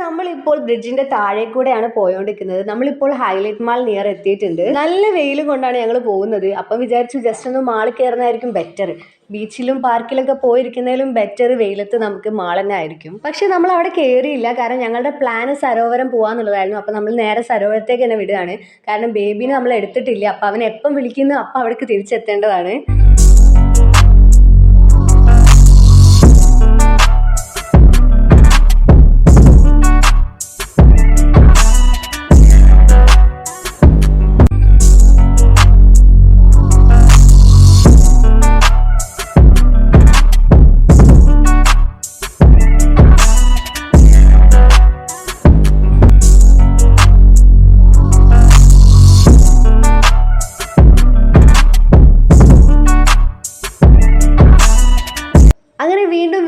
നമ്മളിപ്പോൾ ബ്രിഡ്ജിന്റെ താഴെ കൂടെയാണ് പോയോണ്ടിരിക്കുന്നത്. നമ്മളിപ്പോൾ ഹൈലൈറ്റ് മാൾ നിയർ എത്തിയിട്ടുണ്ട്. നല്ല വെയിൽ കൊണ്ടാണ് ഞങ്ങൾ പോകുന്നത്. അപ്പം വിചാരിച്ചു ജസ്റ്റ് ഒന്ന് മാളിൽ കയറുന്നതായിരിക്കും ബെറ്റർ. ബീച്ചിലും പാർക്കിലൊക്കെ പോയിരിക്കുന്നതിലും ബെറ്റർ വെയിലത്ത് നമുക്ക് മാൾ തന്നെ ആയിരിക്കും. പക്ഷെ നമ്മൾ അവിടെ കയറിയില്ല. കാരണം ഞങ്ങളുടെ പ്ലാന് സരോവരം പോകാന്നുള്ളതായിരുന്നു. അപ്പം നമ്മൾ നേരെ സരോവരത്തേക്ക് തന്നെ വിടുകയാണ്. കാരണം ബേബിനെ നമ്മൾ എടുത്തിട്ടില്ല. അപ്പം അവൻ എപ്പം വിളിക്കുന്നു അപ്പം അവിടേക്ക് തിരിച്ചെത്തേണ്ടതാണ്.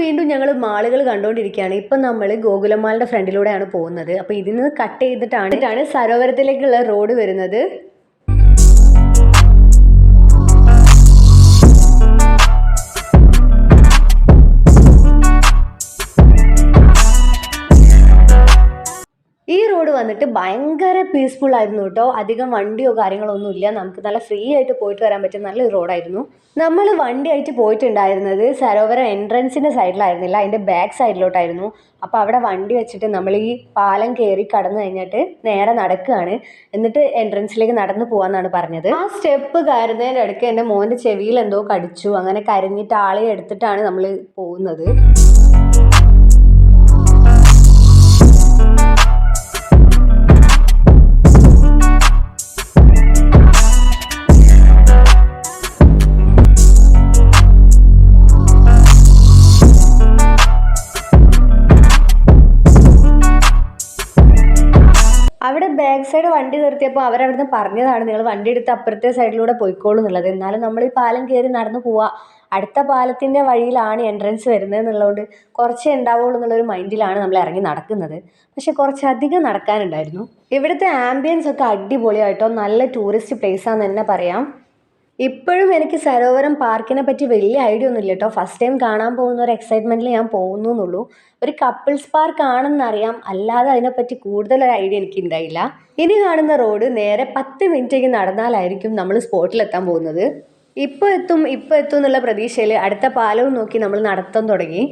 വീണ്ടും ഞങ്ങൾ മാളുകൾ കണ്ടുകൊണ്ടിരിക്കുകയാണ്. ഇപ്പം നമ്മൾ ഗോകുലമാളിൻ്റെ ഫ്രണ്ടിലൂടെയാണ് പോകുന്നത്. അപ്പോൾ ഇതിന് കട്ട് ചെയ്തിട്ടാണ് സരോവരത്തിലേക്കുള്ള റോഡ് വരുന്നത്. ഈ റോഡ് വന്നിട്ട് ഭയങ്കര പീസ്ഫുൾ ആയിരുന്നു കേട്ടോ. അധികം വണ്ടിയോ കാര്യങ്ങളോ ഒന്നും ഇല്ല. നമുക്ക് നല്ല ഫ്രീ ആയിട്ട് പോയിട്ട് വരാൻ പറ്റിയ നല്ലൊരു റോഡായിരുന്നു. നമ്മൾ വണ്ടിയായിട്ട് പോയിട്ടുണ്ടായിരുന്നത് സരോവരം എൻട്രൻസിൻ്റെ സൈഡിലായിരുന്നില്ല, അതിൻ്റെ ബാക്ക് സൈഡിലോട്ടായിരുന്നു. അപ്പോൾ അവിടെ വണ്ടി വെച്ചിട്ട് നമ്മൾ ഈ പാലം കയറി കടന്നു കഴിഞ്ഞിട്ട് നേരെ നടക്കുകയാണ്. എന്നിട്ട് എൻട്രൻസിലേക്ക് നടന്നു പോകാമെന്നാണ് പറഞ്ഞത്. ആ സ്റ്റെപ്പ് കയറുന്നതിൻ്റെ ഇടയ്ക്ക് എൻ്റെ മോൻ്റെ ചെവിയിൽ എന്തോ കടിച്ചു. അങ്ങനെ കരഞ്ഞിട്ട് ആളെ എടുത്തിട്ടാണ് നമ്മൾ പോകുന്നത്. അവിടെ ബാക്ക് സൈഡ് വണ്ടി നിർത്തിയപ്പോൾ അവരവിടുന്ന് പറഞ്ഞതാണ് നിങ്ങൾ വണ്ടി എടുത്ത് അപ്പുറത്തെ സൈഡിലൂടെ പോയിക്കോളൂ എന്നുള്ളത്. എന്നാലും നമ്മൾ ഈ പാലം കയറി നടന്നു പോവാ, അടുത്ത പാലത്തിൻ്റെ വഴിയിലാണ് എൻട്രൻസ് വരുന്നത് എന്നുള്ളതുകൊണ്ട് കുറച്ചേ ഉണ്ടാവുള്ളൂ എന്നുള്ളൊരു മൈൻഡിലാണ് നമ്മൾ ഇറങ്ങി നടക്കുന്നത്. പക്ഷെ കുറച്ചധികം നടക്കാനുണ്ടായിരുന്നു. ഇവിടുത്തെ ആംബിയൻസ് ഒക്കെ അടിപൊളിയായിട്ടോ, നല്ല ടൂറിസ്റ്റ് പ്ലേസാന്ന് തന്നെ പറയാം. ഇപ്പോഴും എനിക്ക് സരോവരം പാർക്കിനെ പറ്റി വലിയ ഐഡിയ ഒന്നും ഇല്ല കേട്ടോ. ഫസ്റ്റ് ടൈം കാണാൻ പോകുന്ന ഒരു എക്സൈറ്റ്മെൻറ്റിൽ ഞാൻ പോകുന്നു എന്നുള്ളൂ. ഒരു കപ്പിൾസ് പാർക്ക് ആണെന്നറിയാം, അല്ലാതെ അതിനെപ്പറ്റി കൂടുതലൊരു ഐഡിയ എനിക്ക് ഉണ്ടായില്ല. ഇനി കാണുന്ന റോഡ് നേരെ 10 മിനിറ്റേക്ക് നടന്നാലായിരിക്കും നമ്മൾ സ്പോട്ടിലെത്താൻ പോകുന്നത്. ഇപ്പോൾ എത്തും എന്നുള്ള പ്രതീക്ഷയിൽ അടുത്ത പാലവും നോക്കി നമ്മൾ നടത്താൻ തുടങ്ങി.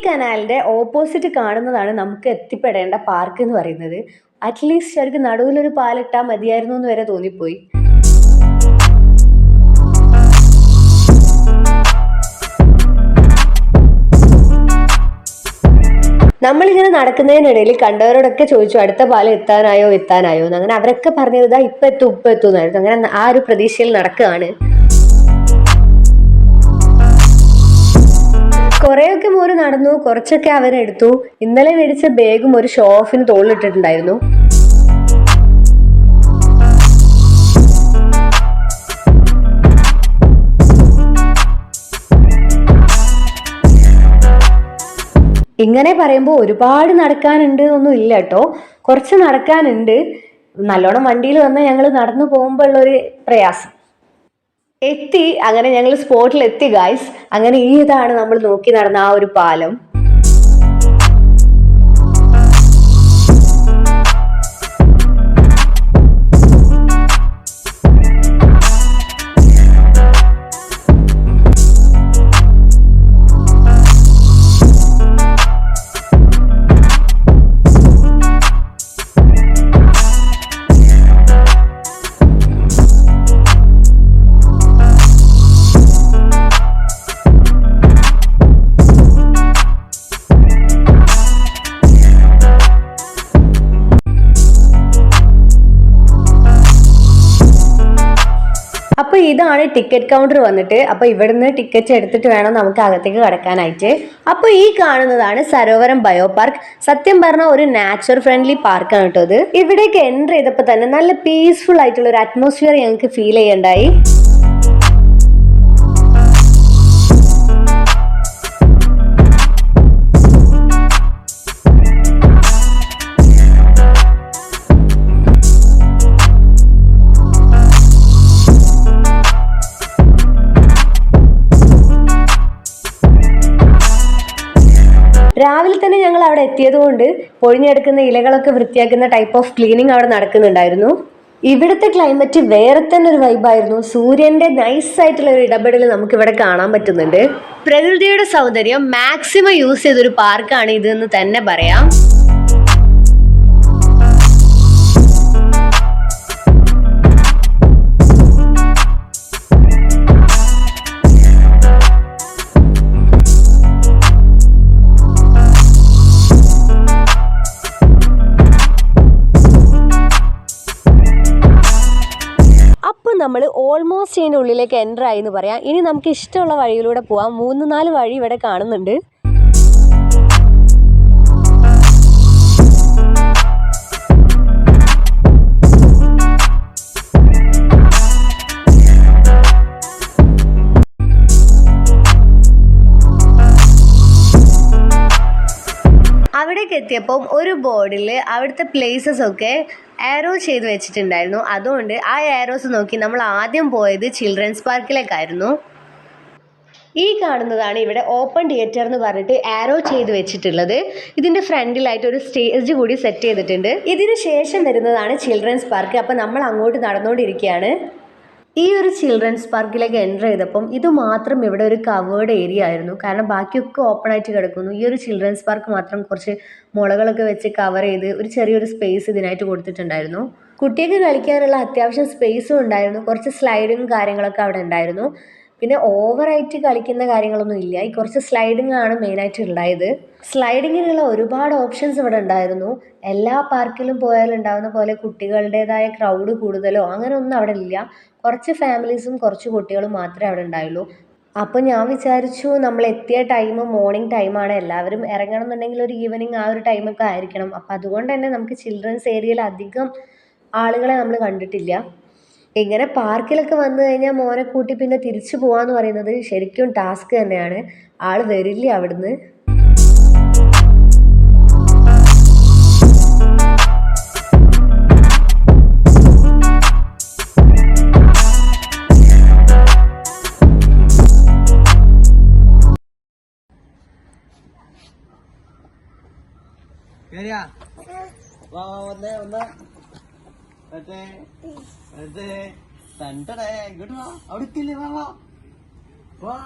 കനാലിന്റെ ഓപ്പോസിറ്റ് കാണുന്നതാണ് നമുക്ക് എത്തിപ്പെടേണ്ട പാർക്ക് എന്ന് പറയുന്നത്. അറ്റ്ലീസ്റ്റ് അവർക്ക് നടുവിലൊരു പാലിട്ടാൽ മതിയായിരുന്നു എന്ന് വരെ തോന്നിപ്പോയി. നമ്മളിങ്ങനെ നടക്കുന്നതിനിടയിൽ കണ്ടവരോടൊക്കെ ചോദിച്ചു അടുത്ത പാലം എത്താനായോ എന്ന്. അങ്ങനെ അവരൊക്കെ പറഞ്ഞത് ഇതാ ഇപ്പൊ എത്തും എന്നായിരുന്നു. അങ്ങനെ ആ ഒരു പ്രതീക്ഷയിൽ നടക്കുകയാണ്. കുറേയൊക്കെ മോര് നടന്നു, കുറച്ചൊക്കെ അവരെടുത്തു. ഇന്നലെ മേടിച്ച ബാഗും ഒരു ഷോ ഓഫിന് തോളിലിട്ടിട്ടുണ്ടായിരുന്നു. ഇങ്ങനെ പറയുമ്പോൾ ഒരുപാട് നടക്കാനുണ്ട് ഒന്നും ഇല്ല കേട്ടോ, കുറച്ച് നടക്കാനുണ്ട്. നല്ലോണം വണ്ടിയിൽ വന്നാൽ ഞങ്ങൾ നടന്നു പോകുമ്പോൾ ഉള്ളൊരു പ്രയാസം എത്തി. അങ്ങനെ ഞങ്ങൾ സ്പോട്ടിൽ എത്തി ഗായ്സ്. അങ്ങനെ ഇതാണ് നമ്മൾ നോക്കി നടന്ന ആ ഒരു പാലം. അപ്പൊ ഇതാണ് ടിക്കറ്റ് കൗണ്ടർ വന്നിട്ട്. അപ്പൊ ഇവിടുന്ന് ടിക്കറ്റ് എടുത്തിട്ട് വേണം നമുക്ക് അകത്തേക്ക് കടക്കാനായിട്ട്. അപ്പൊ ഈ കാണുന്നതാണ് സരോവരം ബയോ പാർക്ക്. സത്യം പറഞ്ഞ ഒരു നാച്ചുറൽ ഫ്രണ്ട്ലി പാർക്കാണ് കേട്ടോ ഇത്. ഇവിടേക്ക് എൻ്റർ ചെയ്തപ്പോൾ തന്നെ നല്ല പീസ്ഫുൾ ആയിട്ടുള്ള ഒരു അറ്റ്മോസ്ഫിയർ ഞങ്ങൾക്ക് ഫീൽ ചെയ്യണ്ടായി. രാവിലെ തന്നെ ഞങ്ങൾ അവിടെ എത്തിയത് കൊണ്ട് പൊഴിഞ്ഞെടുക്കുന്ന ഇലകളൊക്കെ വൃത്തിയാക്കുന്ന ടൈപ്പ് ഓഫ് ക്ലീനിങ് അവിടെ നടക്കുന്നുണ്ടായിരുന്നു. ഇവിടുത്തെ ക്ലൈമറ്റ് വേറെ തന്നെ ഒരു വൈബായിരുന്നു. സൂര്യന്റെ നൈസായിട്ടുള്ള ഒരു ഇടപെടൽ നമുക്ക് ഇവിടെ കാണാൻ പറ്റുന്നുണ്ട്. പ്രകൃതിയുടെ സൗന്ദര്യം മാക്സിമം യൂസ് ചെയ്തൊരു പാർക്കാണ് ഇതെന്ന് തന്നെ പറയാം. നമ്മൾ ഓൾമോസ്റ്റ് ഇതിൻ്റെ ഉള്ളിലേക്ക് എൻ്റർ ആയി എന്ന് പറയാം. ഇനി നമുക്ക് ഇഷ്ടമുള്ള വഴിയിലൂടെ പോവാം. 3-4 വഴി ഇവിടെ കാണുന്നുണ്ട്. അവിടേക്ക് എത്തിയപ്പം ഒരു ബോർഡിൽ അവിടുത്തെ പ്ലേസസ് ഒക്കെ ആരോ ചെയ്ത് വെച്ചിട്ടുണ്ടായിരുന്നു. അതുകൊണ്ട് ആ ആരോസ് നോക്കി നമ്മൾ ആദ്യം പോയത് ചിൽഡ്രൻസ് പാർക്കിലേക്കായിരുന്നു. ഈ കാണുന്നതാണ് ഇവിടെ ഓപ്പൺ തിയേറ്റർ എന്ന് പറഞ്ഞിട്ട് ആരോ ചെയ്ത് വെച്ചിട്ടുള്ളത്. ഇതിൻ്റെ ഫ്രണ്ടിലായിട്ട് ഒരു സ്റ്റേജ് കൂടി സെറ്റ് ചെയ്തിട്ടുണ്ട്. ഇതിന് ശേഷം വരുന്നതാണ് ചിൽഡ്രൻസ് പാർക്ക്. അപ്പം നമ്മൾ അങ്ങോട്ട് നടന്നുകൊണ്ടിരിക്കുകയാണ്. ഈ ഒരു ചിൽഡ്രൻസ് പാർക്കിലേക്ക് എൻ്റർ ചെയ്തപ്പം ഇത് മാത്രം ഇവിടെ ഒരു കവേർഡ് ഏരിയ ആയിരുന്നു. കാരണം ബാക്കിയൊക്കെ ഓപ്പൺ ആയിട്ട് കിടക്കുന്നു. ഈ ഒരു ചിൽഡ്രൻസ് പാർക്ക് മാത്രം കുറച്ച് മുളകളൊക്കെ വെച്ച് കവർ ചെയ്ത് ഒരു ചെറിയൊരു സ്പേസ് ഇതിനായിട്ട് കൊടുത്തിട്ടുണ്ടായിരുന്നു. കുട്ടികൾക്ക് കളിക്കാനുള്ള അത്യാവശ്യം സ്പേസും ഉണ്ടായിരുന്നു. കുറച്ച് സ്ലൈഡിങ് കാര്യങ്ങളൊക്കെ അവിടെ ഉണ്ടായിരുന്നു. പിന്നെ ഓവറായിട്ട് കളിക്കുന്ന കാര്യങ്ങളൊന്നും ഇല്ല. ഈ കുറച്ച് സ്ലൈഡിങ് ആണ് മെയിനായിട്ട് ഉണ്ടായത്. സ്ലൈഡിങ്ങിനുള്ള ഒരുപാട് ഓപ്ഷൻസ് ഇവിടെ ഉണ്ടായിരുന്നു. എല്ലാ പാർക്കിലും പോയാലും ഉണ്ടാകുന്ന പോലെ കുട്ടികളുടേതായ ക്രൗഡ് കൂടുതലോ അങ്ങനെ ഒന്നും അവിടെ ഇല്ല. കുറച്ച് ഫാമിലീസും കുറച്ച് കുട്ടികളും മാത്രമേ അവിടെ ഉണ്ടായുള്ളൂ. അപ്പോൾ ഞാൻ വിചാരിച്ചു നമ്മൾ എത്തിയ ടൈം മോർണിംഗ് ടൈമാണ്, എല്ലാവരും ഇറങ്ങണം എന്നുണ്ടെങ്കിൽ ഒരു ഈവനിങ് ആ ഒരു ടൈമൊക്കെ ആയിരിക്കണം. അപ്പോൾ അതുകൊണ്ട് തന്നെ നമുക്ക് ചിൽഡ്രൻസ് ഏരിയയിൽ അധികം ആളുകളെ നമ്മൾ കണ്ടിട്ടില്ല. ഇങ്ങനെ പാർക്കിലൊക്കെ വന്നു കഴിഞ്ഞാൽ മോനെ കൂട്ടി പിന്നെ തിരിച്ചു പോകാമെന്ന് പറയുന്നത് ശരിക്കും ടാസ്ക് തന്നെയാണ്. ആൾ വരില്ല അവിടുന്ന്. ശരിയാ വാ വന്നേ വന്നേ മറ്റേ തണ്ടടേ ഇങ്ങോട്ട് വാ അവിടെ എത്തില്ലേ വാ വാ വാ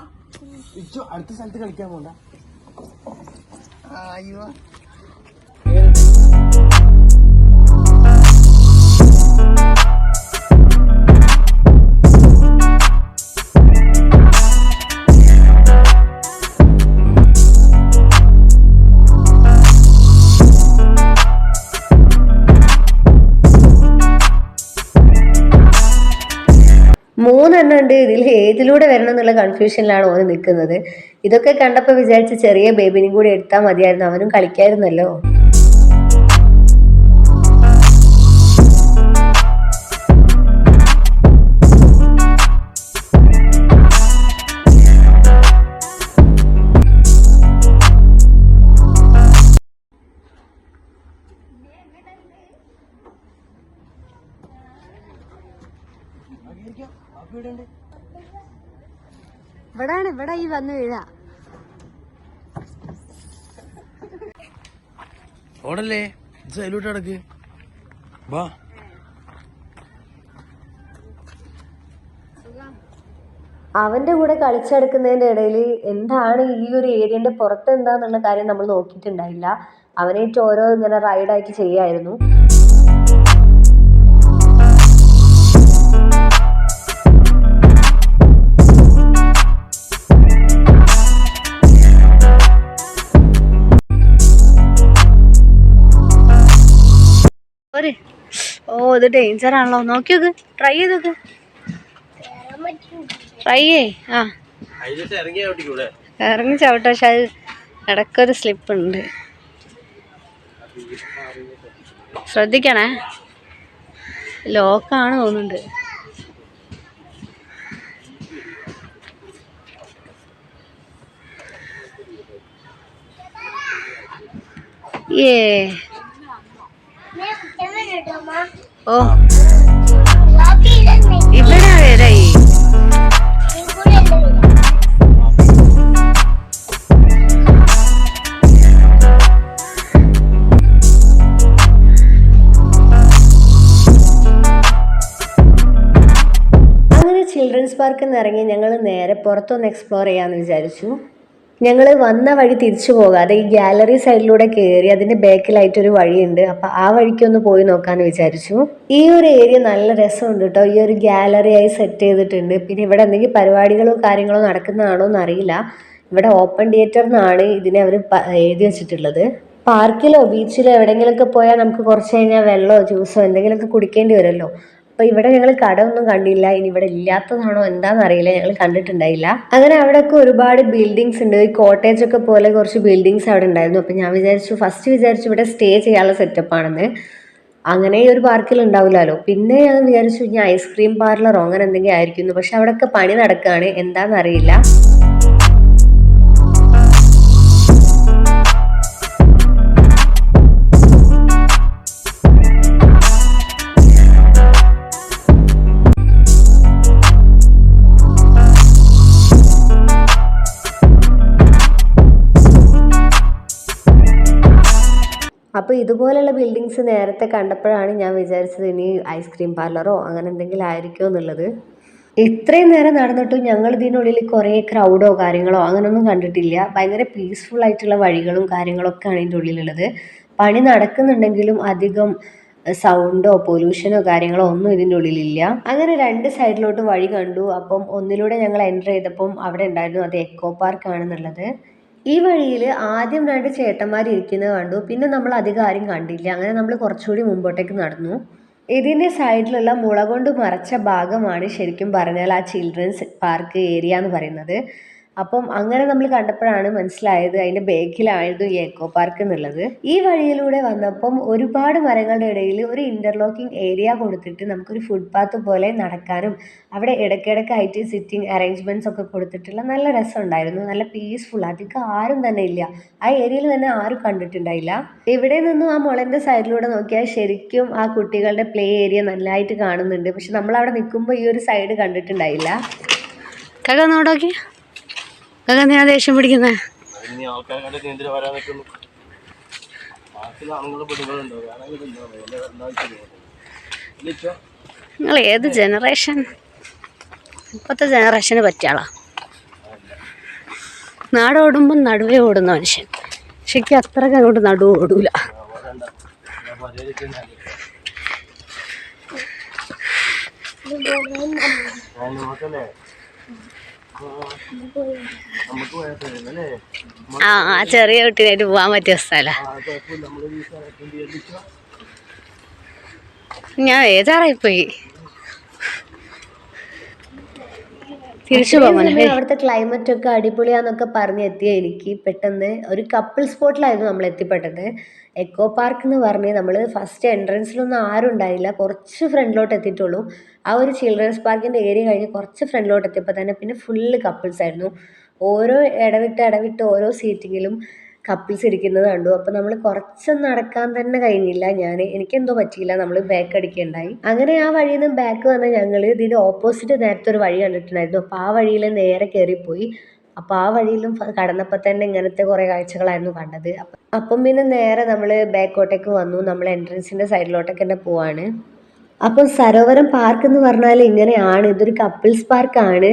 ഇച്ചോ അടുത്ത സ്ഥലത്ത് കളിക്കാൻ പോണ്ട അയ്യോ മൂന്നെണ്ണം ഉണ്ട്. ഇതിൽ ഏതിലൂടെ വരണം എന്നുള്ള കൺഫ്യൂഷനിലാണ് ഓന് നിൽക്കുന്നത്. ഇതൊക്കെ കണ്ടപ്പോൾ വിചാരിച്ച് ചെറിയ ബേബിനും കൂടി എടുത്താൽ മതിയായിരുന്നു, അവനും കളിക്കായിരുന്നല്ലോ. ഇവിടെ ഈ വന്ന് വീഴാ ഓടല്ലേ സൈലൂട്ട് അടക്ക് വാ അവന്റെ കൂടെ കളിച്ചെടുക്കുന്നതിന്റെ ഇടയിൽ എന്താണ് ഈ ഒരു ഏരിയന്റെ പുറത്ത് എന്താന്നുള്ള കാര്യം നമ്മൾ നോക്കിയിട്ടുണ്ടായില്ല. അവനേറ്റ് ഓരോ ഇങ്ങനെ റൈഡായിട്ട് ചെയ്യായിരുന്നു. ഓ ഇത് ഡേഞ്ചർ ആണല്ലോ, നോക്കി നോക്ക്, ട്രൈ ചെയ്ത് നോക്ക്, ട്രൈ ചെയ്യേ. ആ ഇറങ്ങി ചവിട്ട, പക്ഷെ അത് ഇടയ്ക്കൊരു സ്ലിപ്പ് ഉണ്ട്, ശ്രദ്ധിക്കണേ, ലോക്കാണ് തോന്നുന്നുണ്ട്. ഏ ഓ ഇവിടെ വരായി. അങ്ങനെ ചിൽഡ്രൻസ് പാർക്കിൽ നിന്ന് ഇറങ്ങി ഞങ്ങൾ നേരെ പുറത്തൊന്ന് എക്സ്പ്ലോർ ചെയ്യാമെന്ന് വിചാരിച്ചു. ഞങ്ങൾ വന്ന വഴി തിരിച്ചു പോകാതെ ഈ ഗാലറി സൈഡിലൂടെ കയറി അതിന്റെ ബാക്കിലായിട്ടൊരു വഴിയുണ്ട്, അപ്പൊ ആ വഴിക്കൊന്ന് പോയി നോക്കാന്ന് വിചാരിച്ചു. ഈ ഒരു ഏരിയ നല്ല രസമുണ്ട് കേട്ടോ. ഈ ഒരു ഗാലറി ആയി സെറ്റ് ചെയ്തിട്ടുണ്ട്. പിന്നെ ഇവിടെ എന്തെങ്കിലും പരിപാടികളോ കാര്യങ്ങളോ നടക്കുന്നതാണോ എന്നറിയില്ല. ഇവിടെ ഓപ്പൺ തിയേറ്റർ എന്നാണ് ഇതിനെ അവർ എഴുതി വെച്ചിട്ടുള്ളത്. പാർക്കിലോ ബീച്ചിലോ എവിടെയെങ്കിലുമൊക്കെ പോയാൽ നമുക്ക് കുറച്ച് കഴിഞ്ഞാൽ വെള്ളമോ ജ്യൂസോ എന്തെങ്കിലുമൊക്കെ കുടിക്കേണ്ടി വരുമല്ലോ. അപ്പൊ ഇവിടെ ഞങ്ങൾ കട ഒന്നും കണ്ടില്ല. ഇനി ഇവിടെ ഇല്ലാത്തതാണോ എന്താണെന്നറിയില്ല, ഞങ്ങൾ കണ്ടിട്ടുണ്ടായില്ല. അങ്ങനെ അവിടെയൊക്കെ ഒരുപാട് ബിൽഡിങ്സ് ഉണ്ട്, ഈ കോട്ടേജ് ഒക്കെ പോലെ കുറച്ച് ബിൽഡിങ്സ് അവിടെ ഉണ്ടായിരുന്നു. അപ്പൊ ഞാൻ ഫസ്റ്റ് വിചാരിച്ചു ഇവിടെ സ്റ്റേ ചെയ്യാനുള്ള സെറ്റപ്പ് ആണെന്ന്. അങ്ങനെ ഒരു പാർക്കിൽ ഉണ്ടാവില്ലല്ലോ. പിന്നെ ഞാൻ വിചാരിച്ചു ഇനി ഐസ്ക്രീം പാർലറോ അങ്ങനെ എന്തെങ്കിലും ആയിരിക്കുന്നു. പക്ഷെ അവിടെയൊക്കെ പണി നടക്കുകയാണ്, എന്താണെന്നറിയില്ല. അപ്പോൾ ഇതുപോലുള്ള ബിൽഡിങ്സ് നേരത്തെ കണ്ടപ്പോഴാണ് ഞാൻ വിചാരിച്ചത് ഇനി ഐസ്ക്രീം പാർലറോ അങ്ങനെ എന്തെങ്കിലും ആയിരിക്കുമോ എന്നുള്ളത്. ഇത്രയും നേരം നടന്നിട്ടും ഞങ്ങൾ ഇതിനുള്ളിൽ കുറേ ക്രൗഡോ കാര്യങ്ങളോ അങ്ങനെയൊന്നും കണ്ടിട്ടില്ല. ഭയങ്കര പീസ്ഫുൾ ആയിട്ടുള്ള വഴികളും കാര്യങ്ങളൊക്കെയാണ് ഇതിൻ്റെ ഉള്ളിലുള്ളത്. പണി നടക്കുന്നുണ്ടെങ്കിലും അധികം സൗണ്ടോ പൊല്യൂഷനോ കാര്യങ്ങളോ ഒന്നും ഇതിൻ്റെ ഉള്ളിലില്ല. അങ്ങനെ രണ്ട് സൈഡിലോട്ട് വഴി കണ്ടു. അപ്പം ഒന്നിലൂടെ ഞങ്ങൾ എൻ്റർ ചെയ്തപ്പം അവിടെ ഉണ്ടായിരുന്നു അത് എക്കോ പാർക്ക് ആണെന്നുള്ളത്. ഈ വഴിയിൽ ആദ്യം രണ്ട് ചേട്ടന്മാർ ഇരിക്കുന്നത് കണ്ടു. പിന്നെ നമ്മൾ അധികം ആരും കണ്ടില്ല. അങ്ങനെ നമ്മൾ കുറച്ചുകൂടി മുമ്പോട്ടേക്ക് നടന്നു. ഇതിൻ്റെ സൈഡിലുള്ള മുള കൊണ്ട് മറച്ച ഭാഗമാണ് ശരിക്കും പറഞ്ഞാൽ ആ ചിൽഡ്രൻസ് പാർക്ക് ഏരിയ എന്ന് പറയുന്നത്. അപ്പം അങ്ങനെ നമ്മൾ കണ്ടപ്പോഴാണ് മനസ്സിലായത് അതിൻ്റെ ബാക്കിലായിരുന്നു ഈ എക്കോ പാർക്ക് എന്നുള്ളത്. ഈ വഴിയിലൂടെ വന്നപ്പം ഒരുപാട് മരങ്ങളുടെ ഇടയിൽ ഒരു ഇന്റർലോക്കിംഗ് ഏരിയ കൊടുത്തിട്ട് നമുക്കൊരു ഫുട്പാത്ത് പോലെ നടക്കാനും അവിടെ ഇടയ്ക്കിടയ്ക്കായിട്ട് സിറ്റിംഗ് അറേഞ്ച്മെന്റ്സ് ഒക്കെ കൊടുത്തിട്ടുള്ള നല്ല രസമുണ്ടായിരുന്നു. നല്ല പീസ്ഫുൾ, അധികം ആരും തന്നെ ഇല്ല. ആ ഏരിയയിൽ തന്നെ ആരും കണ്ടിട്ടുണ്ടായില്ല. ഇവിടെ നിന്നും ആ മുളന്റെ സൈഡിലൂടെ നോക്കിയാൽ ശരിക്കും ആ കുട്ടികളുടെ പ്ലേ ഏരിയ നല്ലതായിട്ട് കാണുന്നുണ്ട്. പക്ഷെ നമ്മൾ അവിടെ നിൽക്കുമ്പോൾ ഈ ഒരു സൈഡ് കണ്ടിട്ടുണ്ടായില്ല. നോക്കി ഞാൻ ദേഷ്യം പിടിക്കുന്നേ. നിങ്ങൾ ഏത് ജനറേഷൻ? ഇപ്പോഴത്തെ ജനറേഷന് പറ്റിയാളാ. നാടോടുമ്പം നടുവേ ഓടുന്ന മനുഷ്യൻ. പക്ഷേക്ക് അത്രയ്ക്ക് അങ്ങോട്ട് നടുവ് ഓടൂല. ആ ചെറിയ കുട്ടീനായിട്ട് പോകാൻ പറ്റിയ സ്ഥലം. ഞാൻ ഏതാറായിപ്പോയി. തിരിച്ചു പോകാൻ അവിടുത്തെ ക്ലൈമറ്റ് ഒക്കെ അടിപൊളിയാന്നൊക്കെ പറഞ്ഞെത്തിയ എനിക്ക് പെട്ടെന്ന് ഒരു കപ്പിൾ സ്പോട്ടിലായിരുന്നു നമ്മൾ എത്തിപ്പെട്ടത്. എക്കോ പാർക്ക് എന്ന് പറഞ്ഞ് നമ്മൾ ഫസ്റ്റ് എൻട്രൻസിലൊന്നും ആരും ഉണ്ടായില്ല. കുറച്ച് ഫ്രണ്ടിലോട്ട് എത്തിയിട്ടുള്ളൂ. ആ ഒരു ചിൽഡ്രൻസ് പാർക്കിൻ്റെ ഏരിയ കഴിഞ്ഞ് കുറച്ച് ഫ്രണ്ടിലോട്ട് എത്തിയപ്പോൾ തന്നെ പിന്നെ ഫുള്ള് കപ്പിൾസ് ആയിരുന്നു. ഓരോ ഇടവിട്ട് ഓരോ സീറ്റിങ്ങിലും കപ്പിൾസ് ഇരിക്കുന്നത് കണ്ടു. അപ്പോൾ നമ്മൾ കുറച്ചൊന്നും നടക്കാൻ തന്നെ കഴിഞ്ഞില്ല. എനിക്കെന്തോ പറ്റിയില്ല, നമ്മൾ ബാക്ക് അടിക്കുകയുണ്ടായി. അങ്ങനെ ആ വഴിയിൽ നിന്ന് ബാക്ക് വന്ന ഞങ്ങൾ ഇതിൻ്റെ ഓപ്പോസിറ്റ് നേരത്തെ ഒരു വഴി കണ്ടിട്ടുണ്ടായിരുന്നു. അപ്പോൾ ആ വഴിയിൽ നേരെ കയറിപ്പോയി. അപ്പോൾ ആ വഴിയിലും കടന്നപ്പോൾ തന്നെ ഇങ്ങനത്തെ കുറേ കാഴ്ചകളായിരുന്നു കണ്ടത്. അപ്പം പിന്നെ നേരെ നമ്മൾ ബാക്കോട്ടേക്ക് വന്നു. നമ്മൾ എൻട്രൻസിൻ്റെ സൈഡിലോട്ടൊക്കെ തന്നെ പോവാണ്. അപ്പം സരോവരം പാർക്ക് എന്ന് പറഞ്ഞാൽ ഇങ്ങനെയാണ്. ഇതൊരു കപ്പിൾസ് പാർക്കാണ്.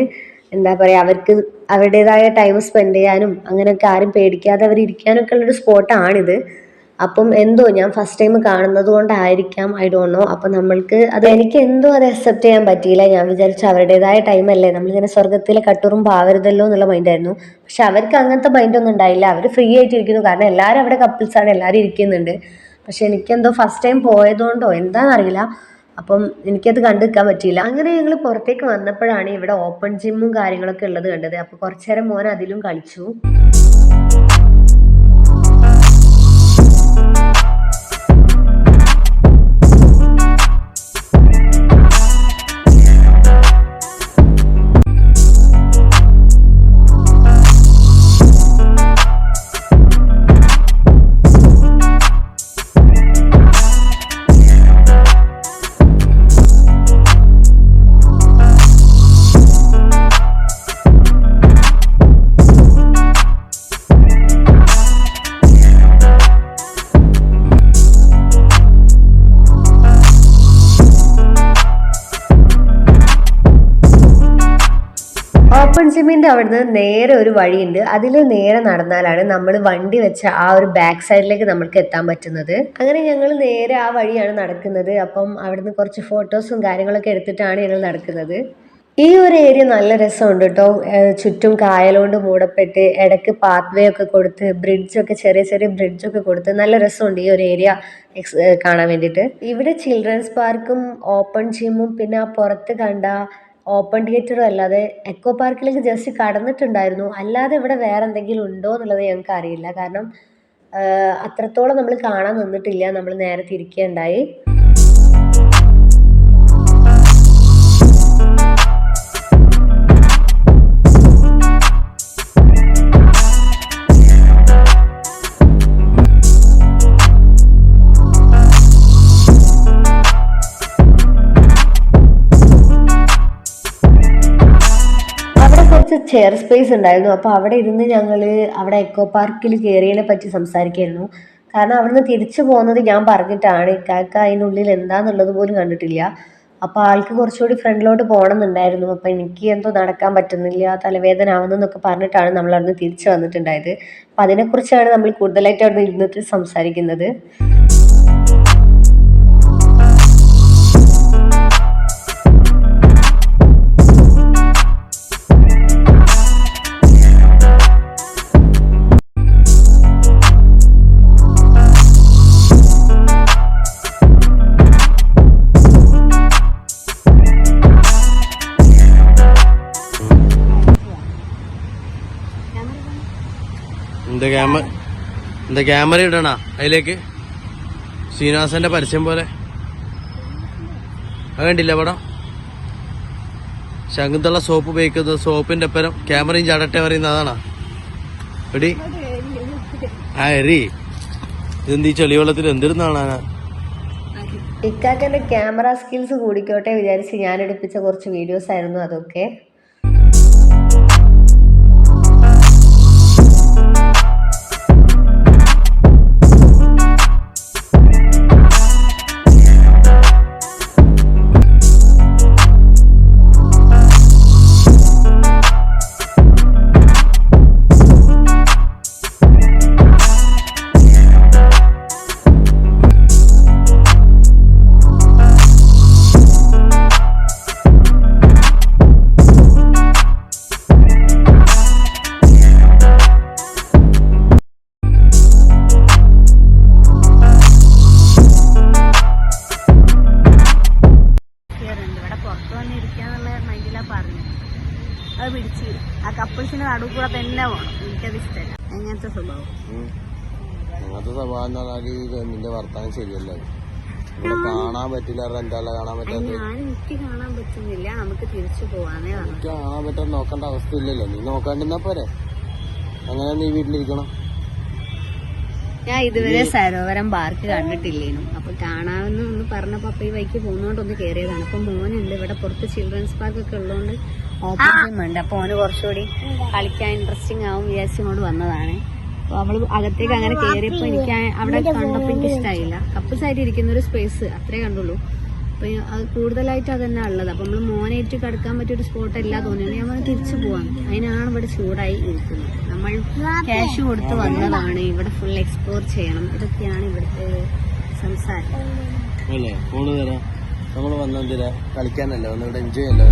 എന്താ പറയുക, അവർക്ക് അവരുടേതായ ടൈം സ്പെൻഡ് ചെയ്യാനും അങ്ങനെയൊക്കെ ആരും പേടിക്കാതെ അവർ ഇരിക്കാനൊക്കെ ഉള്ളൊരു സ്പോട്ടാണിത്. അപ്പം എന്തോ ഞാൻ ഫസ്റ്റ് ടൈം കാണുന്നത് കൊണ്ടായിരിക്കാം, ഐ ഡോണ്ട് നോ. അപ്പം നമ്മൾക്ക് എനിക്ക് എന്തോ അത് അക്സെപ്റ്റ് ചെയ്യാൻ പറ്റിയില്ല. ഞാൻ വിചാരിച്ചു അവരുടേതായ ടൈമല്ലേ, നമ്മളിങ്ങനെ സ്വർഗത്തിലെ കട്ടുറുമ്പ് ആവരുതല്ലോ എന്നുള്ള മൈൻഡായിരുന്നു. പക്ഷെ അവർക്ക് അങ്ങനത്തെ മൈൻഡൊന്നും ഉണ്ടായില്ല. അവർ ഫ്രീ ആയിട്ടിരിക്കുന്നു. കാരണം എല്ലാവരും അവിടെ കപ്പിൾസാണ്, എല്ലാവരും ഇരിക്കുന്നുണ്ട്. പക്ഷെ എനിക്കെന്തോ ഫസ്റ്റ് ടൈം പോയതുകൊണ്ടോ എന്താണെന്നറിയില്ല, അപ്പം എനിക്കത് കണ്ടു നിൽക്കാൻ പറ്റിയില്ല. അങ്ങനെ ഞങ്ങൾ പുറത്തേക്ക് വന്നപ്പോഴാണ് ഇവിടെ ഓപ്പൺ ജിമ്മും കാര്യങ്ങളൊക്കെ ഉള്ളത് കണ്ടത്. അപ്പോൾ കുറച്ചു നേരം മോൻ അതിലും കളിച്ചു. ഓപ്പൺ ജിമ്മിൻ്റെ അവിടുന്ന് നേരെ ഒരു വഴിയുണ്ട്. അതിൽ നേരെ നടന്നാലാണ് നമ്മൾ വണ്ടി വെച്ച ആ ഒരു ബാക്ക് സൈഡിലേക്ക് നമ്മൾക്ക് എത്താൻ പറ്റുന്നത്. അങ്ങനെ ഞങ്ങൾ നേരെ ആ വഴിയാണ് നടക്കുന്നത്. അപ്പം അവിടുന്ന് കുറച്ച് ഫോട്ടോസും കാര്യങ്ങളൊക്കെ എടുത്തിട്ടാണ് ഞങ്ങൾ നടക്കുന്നത്. ഈ ഒരു ഏരിയ നല്ല രസമുണ്ട് കേട്ടോ. ചുറ്റും കായലുകൊണ്ട് മൂടപ്പെട്ട് ഇടയ്ക്ക് പാത്വേ ഒക്കെ കൊടുത്ത് ബ്രിഡ്ജൊക്കെ ചെറിയ ചെറിയ ബ്രിഡ്ജൊക്കെ കൊടുത്ത് നല്ല രസമുണ്ട് ഈ ഒരു ഏരിയ കാണാൻ വേണ്ടിയിട്ട്. ഇവിടെ ചിൽഡ്രൻസ് പാർക്കും ഓപ്പൺ ജിമ്മും പിന്നെ ആ പുറത്ത് കണ്ട ഓപ്പൺ തിയേറ്ററും അല്ലാതെ എക്കോ പാർക്കിലേക്ക് ജസ്റ്റ് കടന്നിട്ടുണ്ടായിരുന്നു. അല്ലാതെ ഇവിടെ വേറെ എന്തെങ്കിലും ഉണ്ടോ എന്നുള്ളത് ഞങ്ങൾക്ക് അറിയില്ല. കാരണം അത്രത്തോളം നമ്മൾ കാണാൻ നിന്നിട്ടില്ല. നമ്മൾ നേരെ തിരിക്കുകയുണ്ടായി. ചെയർ സ്പേസ് ഉണ്ടായിരുന്നു. അപ്പോൾ അവിടെ ഇരുന്ന് ഞങ്ങൾ അവിടെ എക്കോ പാർക്കിൽ കയറിയതിനെ പറ്റി സംസാരിക്കായിരുന്നു. കാരണം അവിടുന്ന് തിരിച്ചു പോകുന്നത് ഞാൻ പറഞ്ഞിട്ടാണ്. ഇക്കാക്ക അതിനുള്ളിൽ എന്താണെന്നുള്ളത് പോലും കണ്ടിട്ടില്ല. അപ്പോൾ ആൾക്ക് കുറച്ചുകൂടി ഫ്രണ്ടിലോട്ട് പോകണമെന്നുണ്ടായിരുന്നു. അപ്പോൾ എനിക്ക് എന്തോ നടക്കാൻ പറ്റുന്നില്ല, തലവേദന ആവുന്നതെന്നൊക്കെ പറഞ്ഞിട്ടാണ് നമ്മൾ അവിടുന്ന് തിരിച്ചു വന്നിട്ടുണ്ടായത്. അപ്പോൾ അതിനെക്കുറിച്ചാണ് നമ്മൾ കൂടുതലായിട്ട് അവിടെ ഇരുന്നിട്ട് സംസാരിക്കുന്നത്. എന്താ ക്യാമറ ഇടണ അതിലേക്ക് ശ്രീനിവാസന്റെ പരസ്യം പോലെ അത് കണ്ടില്ല പടം. ശകുന്തള സോപ്പ് ഉപയോഗിക്കുന്നത് സോപ്പിന്റെ ഒപ്പം ക്യാമറയും ചാടട്ടെ പറയുന്ന അതാണോ എടി? ആ എറി ഇതെന്ത് ഈ ചെളിവെള്ളത്തിൽ എന്തിരുന്നാണ്? ഇക്കാക്കന്റെ ക്യാമറ സ്കിൽസ് കൂടിക്കോട്ടെ വിചാരിച്ച് ഞാൻ എടുപ്പിച്ച കുറച്ച് വീഡിയോസ് ആയിരുന്നു അതൊക്കെ. അത് പിടിച്ച് ആ കപ്പിൾസിന്റെ നടുവ് കൂടെ തന്നെ പോകണം. എനിക്കത് ഇഷ്ടമല്ല അങ്ങനത്തെ സ്വഭാവം. അങ്ങനത്തെ സ്വഭാവം എന്ന് പറഞ്ഞാൽ നിന്റെ വർത്താനം ശരിയല്ല. ഇവിടെ കാണാൻ പറ്റില്ല. എന്തായാലും കാണാൻ പറ്റാത്ത എനിക്ക് കാണാൻ പറ്റുന്നില്ല. നമുക്ക് തിരിച്ചു പോവാന്നേ പറഞ്ഞു. എനിക്ക് കാണാൻ പറ്റാൻ നോക്കേണ്ട അവസ്ഥ ഇല്ലല്ലോ. നീ നോക്കാണ്ടിരുന്നാ പോരെ. അങ്ങനെ നീ വീട്ടിലിരിക്കണം. ഞാൻ ഇതുവരെ സരോവരം പാർക്ക് കണ്ടിട്ടില്ലേനും. അപ്പൊ കാണാമെന്ന് ഒന്ന് പറഞ്ഞപ്പോ അപ്പൊ ഈ വൈക്ക് പോകുന്നോണ്ടൊന്ന് കയറിയതാണ്. അപ്പൊ മോനുണ്ട് ഇവിടെ പുറത്ത് ചിൽഡ്രൻസ് പാർക്ക് ഒക്കെ ഉള്ളതുകൊണ്ട് ഓപ്പൺ ജിം ഉണ്ട്. അപ്പൊ മോന് കുറച്ചുകൂടി കളിക്കാൻ ഇൻട്രസ്റ്റിംഗ് ആവും വിചാരിച്ചുകൊണ്ട് വന്നതാണ്. അപ്പൊ അവള് അകത്തേക്ക് അങ്ങനെ കയറിയപ്പോ എനിക്ക് അവിടെ കണ്ടപ്പോ എനിക്ക് ഇഷ്ടമായില്ല. കപ്പിൾസ് ആയിട്ട് ഇരിക്കുന്ന ഒരു സ്പേസ് അത്രേ കണ്ടുള്ളൂ. അപ്പൊ അത് കൂടുതലായിട്ട് അത് തന്നെ ഉള്ളത്. അപ്പൊ നമ്മള് മോനായിട്ട് കിടക്കാൻ പറ്റിയ ഒരു സ്പോട്ട് അല്ല തോന്നിയത്. നമ്മൾ തിരിച്ചു പോവാം. അതിനാണ് ഇവിടെ ചൂടായി ഇരിക്കുന്നത്. നമ്മൾ ക്യാഷ് കൊടുത്ത് വന്നതാണ്. ഇവിടെ ഫുൾ എക്സ്പ്ലോർ ചെയ്യണം. ഇതൊക്കെയാണ് ഇവിടുത്തെ സംസാരം. അല്ലേ ഫോണ് തരാം. നമ്മൾ വന്നെന്തിനാ? കളിക്കാനല്ല വന്ന്, ഇവിടെ എൻജോയ് അല്ല.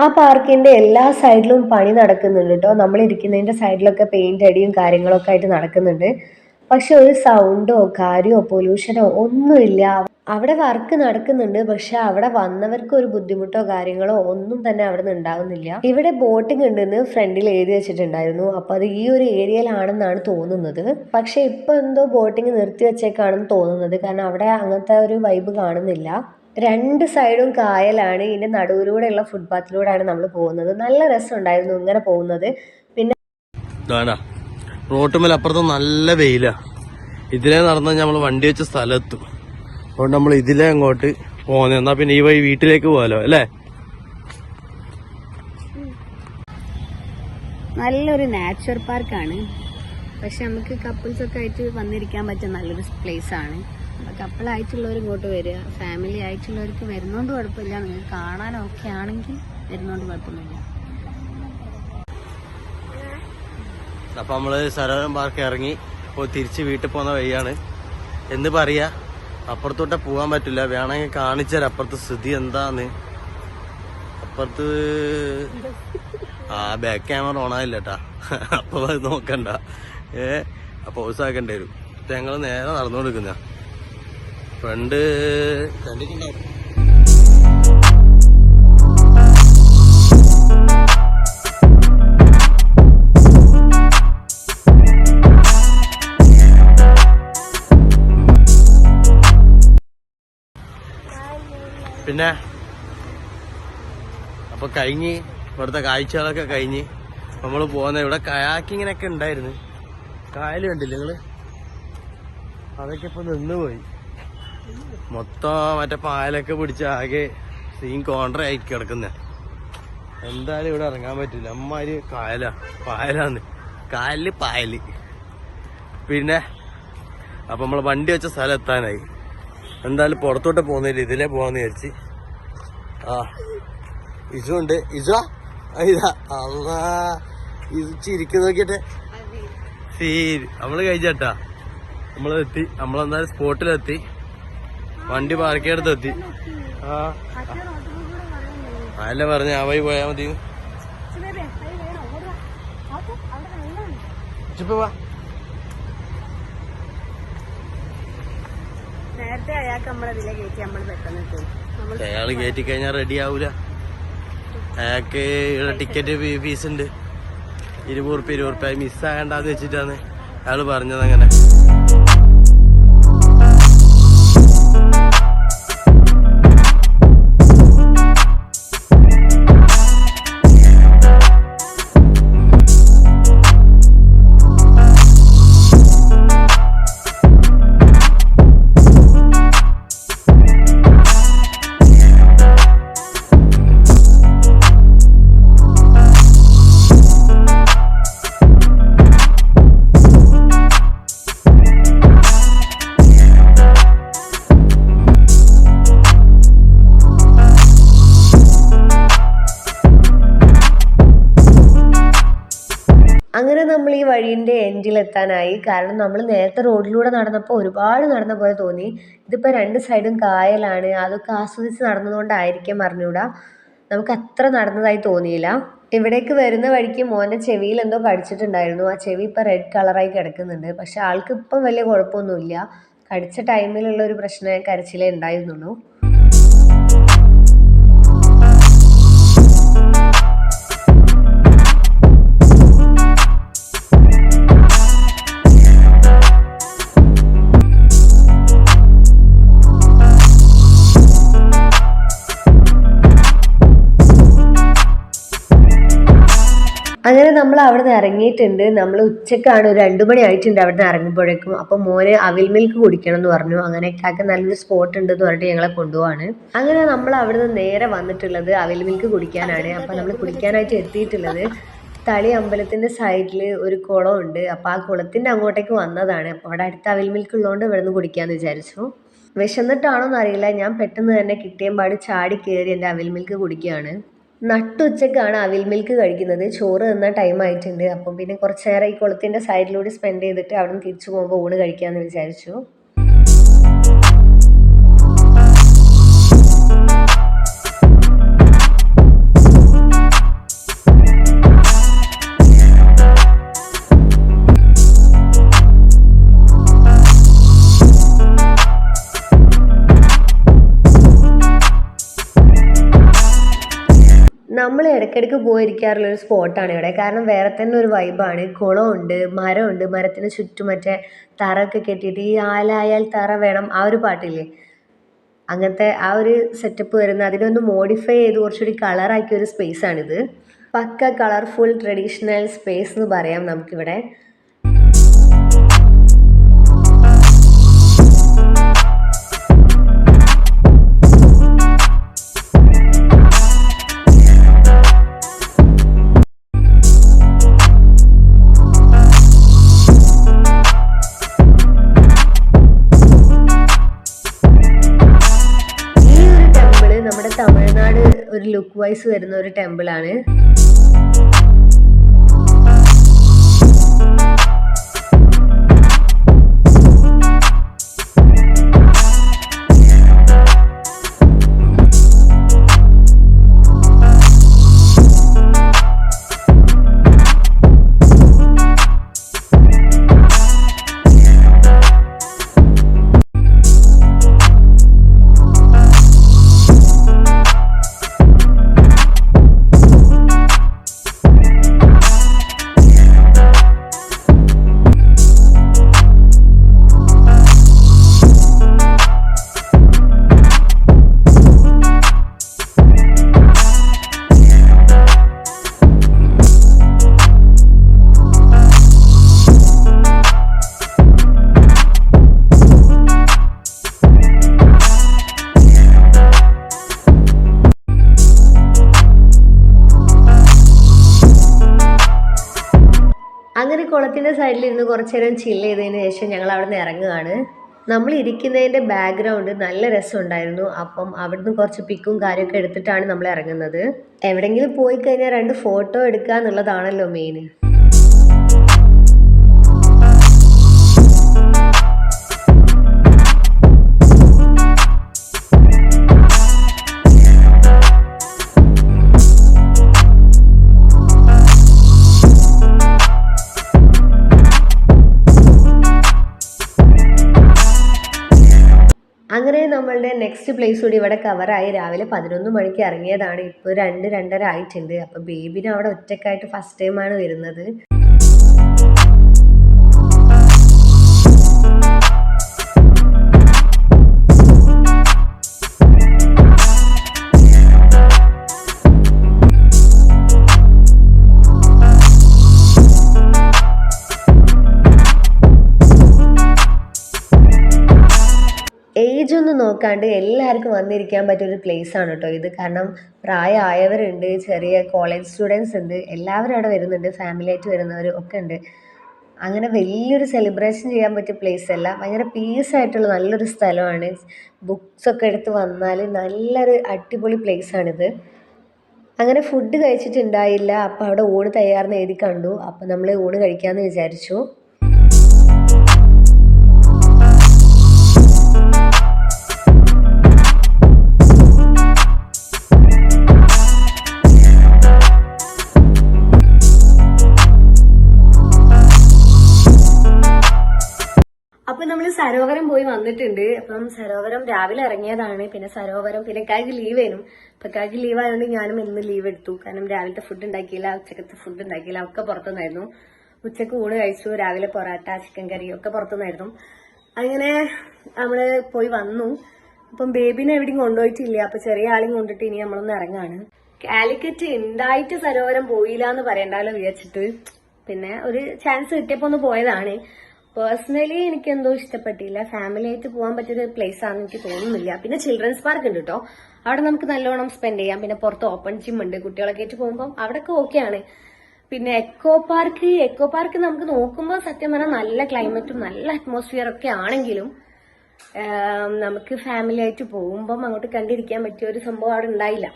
ആ പാർക്കിന്റെ എല്ലാ സൈഡിലും പണി നടക്കുന്നുണ്ട് കേട്ടോ. നമ്മൾ ഇരിക്കുന്നതിന്റെ സൈഡിലൊക്കെ പെയിന്റ് അടിയും കാര്യങ്ങളൊക്കെ ആയിട്ട് നടക്കുന്നുണ്ട്. പക്ഷെ ഒരു സൗണ്ടോ കാര്യമോ പൊല്യൂഷനോ ഒന്നുമില്ല. അവിടെ വർക്ക് നടക്കുന്നുണ്ട്. പക്ഷെ അവിടെ വന്നവർക്ക് ഒരു ബുദ്ധിമുട്ടോ കാര്യങ്ങളോ ഒന്നും തന്നെ അവിടെ നിന്ന് ഉണ്ടാകുന്നില്ല. ഇവിടെ ബോട്ടിംഗ് ഉണ്ടെന്ന് ഫ്രണ്ടിൽ എഴുതി വെച്ചിട്ടുണ്ടായിരുന്നു. അപ്പൊ അത് ഈ ഒരു ഏരിയയിലാണെന്നാണ് തോന്നുന്നത്. പക്ഷെ ഇപ്പൊ എന്തോ ബോട്ടിംഗ് നിർത്തി വെച്ചേക്കാണെന്ന് തോന്നുന്നത്. കാരണം അവിടെ അങ്ങനത്തെ ഒരു വൈബ് കാണുന്നില്ല. രണ്ട് സൈഡും കായലാണ്. ഇതിന്റെ നടുവിലൂടെയുള്ള ഫുട്പാത്തിലൂടെയാണ് നമ്മൾ പോകുന്നത്. നല്ല രസമുണ്ടായിരുന്നു ഇങ്ങനെ പോകുന്നത്. പിന്നെ റോട്ടുമേൽ അപ്പുറത്ത് നല്ല വെയിലാ. ഇതിലേ നടന്നാൽ നമ്മൾ വണ്ടി വെച്ച സ്ഥലത്തും. അതുകൊണ്ട് നമ്മൾ ഇതിലേ അങ്ങോട്ട് പോകുന്നത്. എന്നാ പിന്നെ ഈ വഴി വീട്ടിലേക്ക് പോകാലോ അല്ലേ? നല്ലൊരു നാച്ചുറൽ പാർക്കാണ്. പക്ഷെ നമുക്ക് കപ്പിൾസ് ഒക്കെ ആയിട്ട് വന്നിരിക്കാൻ പറ്റിയ നല്ലൊരു പ്ലേസ് ആണ്. കപ്പിളായിട്ടുള്ളവർ ഇങ്ങോട്ട് വരിക. ഫാമിലി ആയിട്ടുള്ളവർക്ക് വരുന്നോണ്ട് കുഴപ്പമില്ല. നിങ്ങൾക്ക് കാണാനൊക്കെ ആണെങ്കിൽ വരുന്നോണ്ട് കുഴപ്പമൊന്നുമില്ല. അപ്പൊ നമ്മള് സരോവരം പാർക്ക് ഇറങ്ങി ഇപ്പോൾ തിരിച്ച് വീട്ടിൽ പോകുന്ന വഴിയാണ്. എന്ന് പറയാ, അപ്പുറത്തോട്ടെ പോകാൻ പറ്റില്ല. വേണമെങ്കിൽ കാണിച്ചാൽ അപ്പുറത്ത് സ്ഥിതി എന്താന്ന്. അപ്പുറത്ത് ബാക്ക് ക്യാമറ ഓണായില്ല കേട്ടാ. അപ്പൊ അത് നോക്കണ്ട. അപ്പൊ ഹൗസാക്കേണ്ടി വരും. ഞങ്ങൾ നേരെ നടന്നുകൊടുക്കുന്ന ഫ്രണ്ട് കണ്ടിട്ടുണ്ടാവും. പിന്നെ അപ്പൊ കഴിഞ്ഞ് ഇവിടുത്തെ കാഴ്ചകളൊക്കെ കഴിഞ്ഞ് നമ്മൾ പോകുന്ന ഇവിടെ കയാക്കിങ്ങിനൊക്കെ ഉണ്ടായിരുന്നു. കായൽ കണ്ടില്ല നിങ്ങള്? അതൊക്കെ ഇപ്പൊ നിന്നുപോയി. മൊത്തം മറ്റേ പായലൊക്കെ പിടിച്ച് ആകെ സീൻ കോൺട്ര ആയി കിടക്കുന്ന. എന്തായാലും ഇവിടെ ഇറങ്ങാൻ പറ്റില്ല. അമ്മാര് പായലാന്ന്. കായലില് പായല്. പിന്നെ അപ്പൊ നമ്മള് വണ്ടി വെച്ച സ്ഥലം എത്താനായി. എന്തായാലും പുറത്തോട്ട് പോകുന്നില്ല, ഇതിലേ പോവാന്ന് വിചാരിച്ച്. ഇസുണ്ട്. ഇതാ അല്ലാ, ഇത് ചിരിക്ക് നോക്കിട്ടെ. നമ്മള് കഴിച്ചാട്ടാ. നമ്മളെത്തി. നമ്മളെന്തായാലും സ്പോട്ടിലെത്തി. വണ്ടി പാർക്ക് ചെയ്തെത്തി. അല്ല പറഞ്ഞ ആ വഴി പോയാ മതി. അയാള് കയറ്റി കഴിഞ്ഞാൽ റെഡി ആവൂല. അയാൾക്ക് ഇവിടെ ടിക്കറ്റ് ഫീസ് ഉണ്ട്. 20 രൂപ മിസ്സാകണ്ടെന്ന് വെച്ചിട്ടാണ് അയാള് പറഞ്ഞത്. അങ്ങനെ വഴീൻ്റെ എൻഡിലെത്താനായി. കാരണം നമ്മൾ നേരത്തെ റോഡിലൂടെ നടന്നപ്പോൾ ഒരുപാട് നടന്ന പോലെ തോന്നി. ഇതിപ്പോൾ 2 സൈഡും കായലാണ്. അതൊക്കെ ആസ്വദിച്ച് നടന്നതുകൊണ്ടായിരിക്കും അറിഞ്ഞൂടാ, നമുക്ക് അത്ര നടന്നതായി തോന്നിയില്ല. ഇവിടേക്ക് വരുന്ന വഴിക്ക് മോൻ്റെ ചെവിയിൽ എന്തോ കടിച്ചിട്ടുണ്ടായിരുന്നു. ആ ചെവി ഇപ്പോൾ റെഡ് കളറായി കിടക്കുന്നുണ്ട്. പക്ഷെ ആൾക്ക് ഇപ്പം വലിയ കുഴപ്പമൊന്നുമില്ല. കടിച്ച ടൈമിലുള്ള ഒരു പ്രശ്നം കരച്ചിലേ ഉണ്ടായിരുന്നുള്ളൂ. അങ്ങനെ നമ്മൾ അവിടെ നിന്ന് ഇറങ്ങിയിട്ടുണ്ട്. നമ്മൾ ഉച്ചക്കാണ്, ഒരു 2 മണി ആയിട്ടുണ്ട് അവിടെ നിന്ന് ഇറങ്ങുമ്പോഴേക്കും. അപ്പം മോന് അവിൽ മിൽക്ക് കുടിക്കണം എന്ന് പറഞ്ഞു. അങ്ങനെ ഇക്കാക്ക് നല്ലൊരു സ്പോട്ട് ഉണ്ട് എന്ന് പറഞ്ഞിട്ട് ഞങ്ങളെ കൊണ്ടുപോവാണ്. അങ്ങനെ നമ്മൾ അവിടെ നിന്ന് നേരെ വന്നിട്ടുള്ളത് അവിൽ മിൽക്ക് കുടിക്കാനാണ്. അപ്പം നമ്മൾ കുടിക്കാനായിട്ട് എത്തിയിട്ടുള്ളത് തളി അമ്പലത്തിൻ്റെ സൈഡിൽ ഒരു കുളമുണ്ട്. അപ്പോൾ ആ കുളത്തിൻ്റെ അങ്ങോട്ടേക്ക് വന്നതാണ്. അപ്പോൾ അവിടെ അടുത്ത് അവിൽ മിൽക്ക് ഉള്ളതുകൊണ്ട് ഇവിടെ നിന്ന് കുടിക്കാമെന്ന് വിചാരിച്ചു. വിശന്നിട്ടാണോന്ന് അറിയില്ല, ഞാൻ പെട്ടെന്ന് തന്നെ കിട്ടിയമ്പാട് ചാടി കയറി എൻ്റെ അവിൽ മിൽക്ക് കുടിക്കുകയാണ്. നട്ടുച്ചക്കാണ് അവിൽ മിൽക്ക് കഴിക്കുന്നത്. ചോറ് തന്ന ടൈം ആയിട്ടുണ്ട്. അപ്പം പിന്നെ കുറച്ച് നേരം ഈ കുളത്തിൻ്റെ സൈഡിലൂടെ സ്പെൻഡ് ചെയ്തിട്ട് അവിടെ നിന്ന് തിരിച്ചു പോകുമ്പോൾ ഊണ് കഴിക്കാമെന്ന് വിചാരിച്ചു. നമ്മൾ ഇടയ്ക്കിടയ്ക്ക് പോയിരിക്കാറുള്ളൊരു സ്പോട്ടാണ് ഇവിടെ. കാരണം വേറെ തന്നെ ഒരു വൈബാണ്. കുളമുണ്ട്, മരമുണ്ട്, മരത്തിന് ചുറ്റും മറ്റേ തറയൊക്കെ കെട്ടിയിട്ട് ഈ ആലായാൽ തറ വേണം ആ ഒരു പാട്ടില്ലേ, അങ്ങനത്തെ ആ ഒരു സെറ്റപ്പ് വരുന്ന, അതിനൊന്ന് മോഡിഫൈ ചെയ്ത് കുറച്ചുകൂടി കളറാക്കിയ ഒരു സ്പേസാണിത്. പക്ക കളർഫുൾ ട്രഡീഷണൽ സ്പേസ് എന്ന് പറയാം നമുക്കിവിടെ. നമ്മുടെ തമിഴ്നാട് ഒരു ലുക്ക് വൈസ് വരുന്ന ഒരു ടെമ്പിളാണ്. അങ്ങനെ കുളത്തിൻ്റെ സൈഡിലിരുന്ന് കുറച്ച് നേരം ചില്ല് ചെയ്തതിന് ശേഷം ഞങ്ങൾ അവിടെ നിന്ന് ഇറങ്ങുകയാണ്. നമ്മൾ ഇരിക്കുന്നതിൻ്റെ ബാക്ക്ഗ്രൗണ്ട് നല്ല രസമുണ്ടായിരുന്നു. അപ്പം അവിടുന്ന് കുറച്ച് പിക്കും കാര്യമൊക്കെ എടുത്തിട്ടാണ് നമ്മൾ ഇറങ്ങുന്നത്. എവിടെയെങ്കിലും പോയി കഴിഞ്ഞാൽ 2 ഫോട്ടോ എടുക്കുക എന്നുള്ളതാണല്ലോ മെയിൻ. അങ്ങനെ നമ്മളുടെ നെക്സ്റ്റ് പ്ലേസ് കൂടി ഇവിടെ കവറായി. രാവിലെ 11 മണിക്ക് ഇറങ്ങിയതാണ്. ഇപ്പോൾ 2-2:30 ആയിട്ടുണ്ട്. അപ്പോൾ ബേബിനെ അവിടെ ഒറ്റക്കായിട്ട് ഫസ്റ്റ് ടൈമാണ് വരുന്നത്. ഏജ് ഒന്നും നോക്കാണ്ട് എല്ലാവർക്കും വന്നിരിക്കാൻ പറ്റിയൊരു പ്ലേസാണ് കേട്ടോ ഇത്. കാരണം പ്രായമായവരുണ്ട്, ചെറിയ കോളേജ് സ്റ്റുഡൻസ് ഉണ്ട്, എല്ലാവരും അവിടെ വരുന്നുണ്ട്, ഫാമിലി ആയിട്ട് വരുന്നവർ ഒക്കെ ഉണ്ട്. അങ്ങനെ വലിയൊരു സെലിബ്രേഷൻ ചെയ്യാൻ പറ്റിയ പ്ലേസ് അല്ല, ഭയങ്കര പീസായിട്ടുള്ള നല്ലൊരു സ്ഥലമാണ്. ബുക്സൊക്കെ എടുത്ത് വന്നാൽ നല്ലൊരു അടിപൊളി പ്ലേസാണിത്. അങ്ങനെ ഫുഡ് കഴിച്ചിട്ടുണ്ടായില്ല. അപ്പം അവിടെ ഊണ് തയ്യാറെന്ന് എഴുതി കണ്ടു. അപ്പം നമ്മൾ ഊണ് കഴിക്കാമെന്ന് വിചാരിച്ചു. അപ്പൊ നമ്മൾ സരോവരം പോയി വന്നിട്ടുണ്ട്. അപ്പം സരോവരം രാവിലെ ഇറങ്ങിയതാണ്. പിന്നെ സരോവരം പിന്നെ കാക്ക് ലീവ് ആയിരുന്നു. അപ്പൊ കാക്ക് ലീവ് ആയതുകൊണ്ട് ഞാനും ഇന്ന് ലീവ് എടുത്തു. കാരണം രാവിലത്തെ ഫുഡ് ഉണ്ടാക്കിയില്ല, ഉച്ചക്കത്തെ ഫുഡ് ഉണ്ടാക്കിയില്ല, ഒക്കെ പുറത്തുനിന്നായിരുന്നു. ഉച്ചക്ക് ഊണ് കഴിച്ചു, രാവിലെ പൊറാട്ട ചിക്കൻ കറി ഒക്കെ പുറത്തുനിന്നായിരുന്നു. അങ്ങനെ നമ്മള് പോയി വന്നു. അപ്പം ബേബിനെ എവിടെയും കൊണ്ടുപോയിട്ടില്ല. അപ്പൊ ചെറിയ ആളെയും കൊണ്ടിട്ട് ഇനി നമ്മളൊന്ന് ഇറങ്ങാണ്. കാലിക്കറ്റ് ഉണ്ടായിട്ട് സരോവരം പോയില്ല എന്ന് പറയണ്ടല്ലോ വിചാരിച്ചിട്ട് പിന്നെ ഒരു ചാൻസ് കിട്ടിയപ്പോ ഒന്ന് പോയതാണ്. പേഴ്സണലി എനിക്ക് എന്തോ ഇഷ്ടപ്പെട്ടില്ല. ഫാമിലി ആയിട്ട് പോകാൻ പറ്റിയൊരു പ്ലേസ് ആണെന്ന് എനിക്ക് തോന്നുന്നില്ല. പിന്നെ ചിൽഡ്രൻസ് പാർക്ക് ഉണ്ട് കേട്ടോ, അവിടെ നമുക്ക് നല്ലോണം സ്പെൻഡ് ചെയ്യാം. പിന്നെ പുറത്ത് ഓപ്പൺ ജിം ഉണ്ട്, കുട്ടികളൊക്കെ ആയിട്ട് പോകുമ്പോൾ അവിടെയൊക്കെ ഓക്കെയാണ്. പിന്നെ എക്കോ പാർക്ക് നമുക്ക് നോക്കുമ്പോൾ സത്യം പറഞ്ഞാൽ നല്ല ക്ലൈമറ്റും നല്ല അറ്റ്മോസ്ഫിയർ ഒക്കെ ആണെങ്കിലും നമുക്ക് ഫാമിലി ആയിട്ട് പോകുമ്പം അങ്ങോട്ട് കണ്ടിരിക്കാൻ പറ്റിയ ഒരു സംഭവം അവിടെ ഉണ്ടായില്ല.